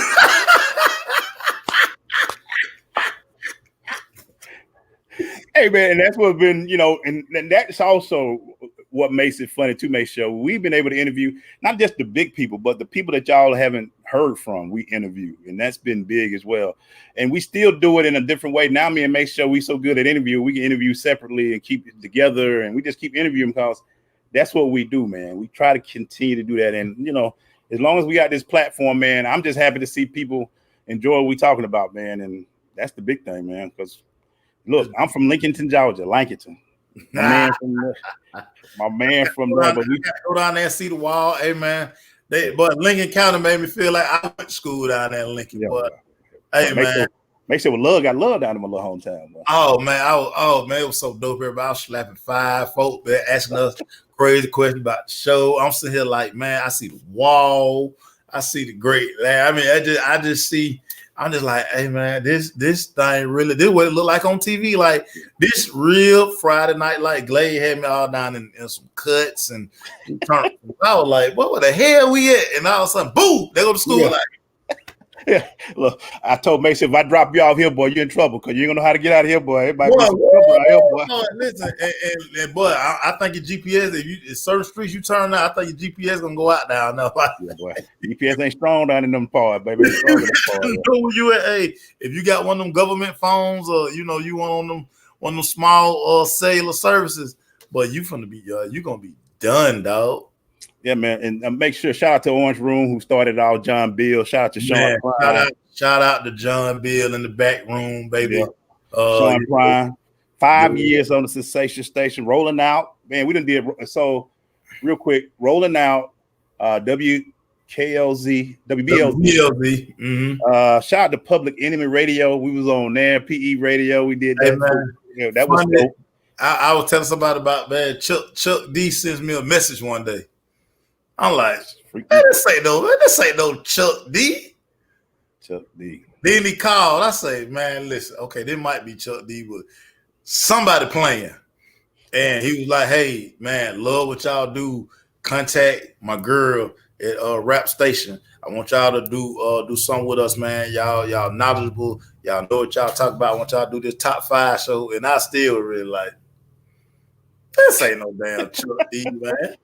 Hey, man, and that's what's been, and that's also what makes it funny to make sure we've been able to interview not just the big people, but the people that y'all haven't heard from. We interview, and that's been big as well. And we still do it in a different way. Now, me and Make Sure we so good at interview, we can interview separately and keep it together, and we just keep interviewing because that's what we do, man. We try to continue to do that, and as long as we got this platform, man, I'm just happy to see people enjoy what we're talking about, man, and that's the big thing, man. Because look, I'm from Lincolnton, Georgia, Lankerton. My man from there, but we go down there and see the wall. Hey, man, but Lincoln County made me feel like I went to school down there in Lincoln. Yeah, but hey, man, make sure got love down in my little hometown. Man. Oh man, it was so dope. Everybody, I was slapping 5 folk, asking us crazy questions about the show. I'm sitting here like, man, I see the wall, I see the great. I mean, I just see. I'm just like, hey man, this thing really, this is what it looked like on TV. Like this real Friday night light. Glade had me all down in some cuts, and I was like, what the hell we at? And all of a sudden, boom, they go to school. Yeah. Like, yeah, look, I told Mason, if I drop you off here, boy, you're in trouble because you ain't gonna know how to get out of here, boy. Everybody be some trouble out here, boy. Listen, and boy, I think your GPS, if certain streets you turn out, I think your GPS gonna go out down there. Yeah, boy. GPS ain't strong down in them parts, baby. You at, hey, if you got one of them government phones, or you want one of them small cellular services, but you gonna be done, dog. Yeah, man, and make sure shout out to Orange Room who started it all, John Bill. Shout out to Sean Prime. Shout out to John Bill in the back room, baby. Yeah. Sean Prime, 5 years on the Sensation Station, rolling out. Man, we done did so real quick. Rolling out, WBLZ. Mm-hmm. Shout out to Public Enemy Radio. We was on there. PE Radio. We did that. Hey, that was dope. I was telling somebody about, man. Chuck D sends me a message one day. I'm like, this ain't no Chuck D. Chuck D. Then he called. I say, man, listen, okay, this might be Chuck D, but somebody playing. And he was like, "Hey, man, love what y'all do. Contact my girl at Rap Station. I want y'all to do something with us, man. Y'all knowledgeable. Y'all know what y'all talk about. I want y'all to do this top 5 show." And I still really like, this ain't no damn Chuck D, man.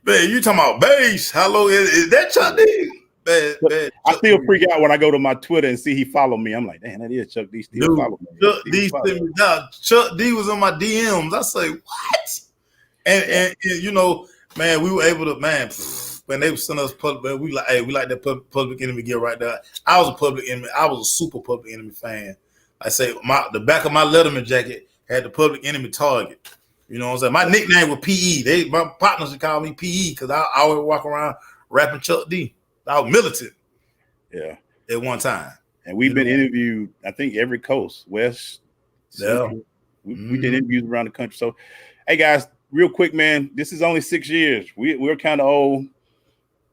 Man, you talking about bass? How long is that Chuck D? Man, I still freak out when I go to my Twitter and see he follow me. I'm like, damn, that is Chuck D. Still follow me. Chuck D was on my DMs. I say, what? And you know, man, we were able to, man, when they sent us public, man, we like that Public Enemy gear right there. I was a Public Enemy. I was a super Public Enemy fan. I say the back of my Letterman jacket had the Public Enemy target. You know what I'm saying? My nickname was PE. My partners would call me PE because I always walk around rapping Chuck D. I was militant. Yeah. At one time. And we've been interviewed, I think, every coast, West, Central. Yeah. We did interviews around the country. So, hey, guys, real quick, man, this is only 6 years. We're kind of old.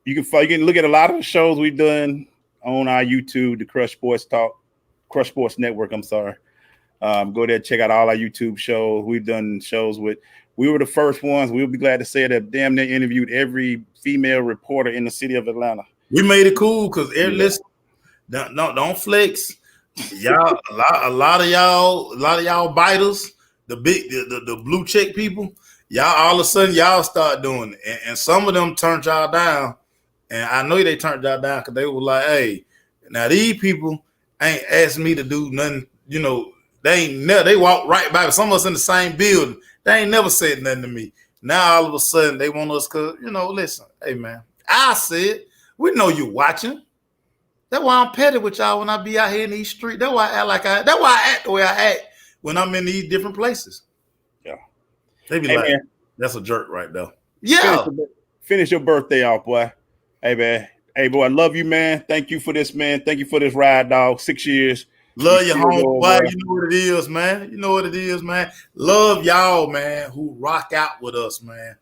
You can look at a lot of the shows we've done on our YouTube, the Crush Sports Network, I'm sorry. Go there, check out all our YouTube shows. We've done shows with, we were the first ones. We'll be glad to say that damn near interviewed every female reporter in the city of Atlanta. We made it cool because listen, don't flex. Y'all, a lot of y'all biters, the blue check people, y'all all of a sudden y'all start doing it. And some of them turned y'all down. And I know they turned y'all down because they were like, hey, now these people ain't asked me to do nothing, you know, they walk right by. Some of us in the same building. They ain't never said nothing to me. Now all of a sudden they want us because, you know, listen, hey man, I said, we know you watching. That's why I'm petty with y'all when I be out here in these streets. That's why I act that's why I act the way I act when I'm in these different places. Yeah. They be like, man, that's a jerk right there. Yeah. Finish your birthday off, boy. Hey man. Hey boy, I love you, man. Thank you for this, man. Thank you for this ride, dog. 6 years. Love your home, boy. You know what it is, man. You know what it is, man. Love y'all, man, who rock out with us, man.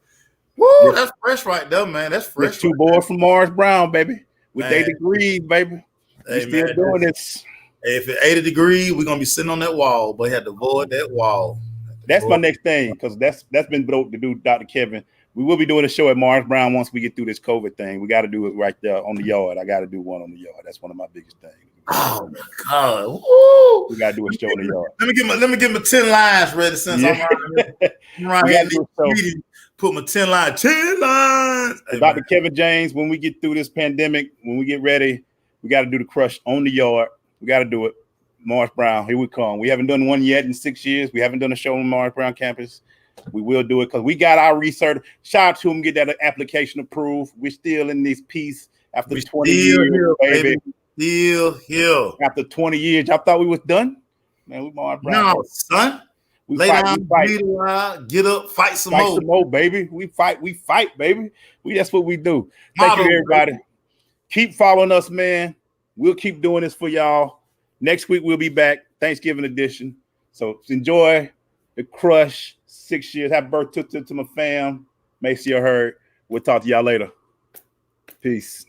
Woo, yeah. That's fresh right there, man. That's fresh. There's 2 boys from Morris Brown, baby. With 8 degrees, baby. Hey, still man, doing this. Hey, if it's 80 degrees, we're gonna be sitting on that wall, but you have to avoid that wall. That's my next thing, because that's been broke to do, Dr. Kevin. We will be doing a show at Morris Brown once we get through this COVID thing. We got to do it right there on the yard. I got to do one on the yard. That's one of my biggest things. Oh my God! Woo. We got to do a show on the yard. Let me get my 10 lines ready since I'm right here. Put my 10 lines. 10 lines. Hey, Dr. Kevin James, when we get through this pandemic, when we get ready, we got to do the Crush on the yard. We got to do it. Morris Brown, here we come. We haven't done one yet in 6 years. We haven't done a show on Morris Brown campus. We will do it because we got our research. Shout out to them, get that application approved. We're still in this piece after 20 years, baby. Still here. After 20 years, y'all thought we was done? Man, we Morris Brown. No, son. Lay down, breathe a while, get up, fight some more, baby. We fight, baby. That's what we do. Thank you, everybody. Baby. Keep following us, man. We'll keep doing this for y'all. Next week we'll be back, Thanksgiving edition. So enjoy the Crush 6 years. Happy birthday to my fam. Make sure you heard. We'll talk to y'all later. Peace.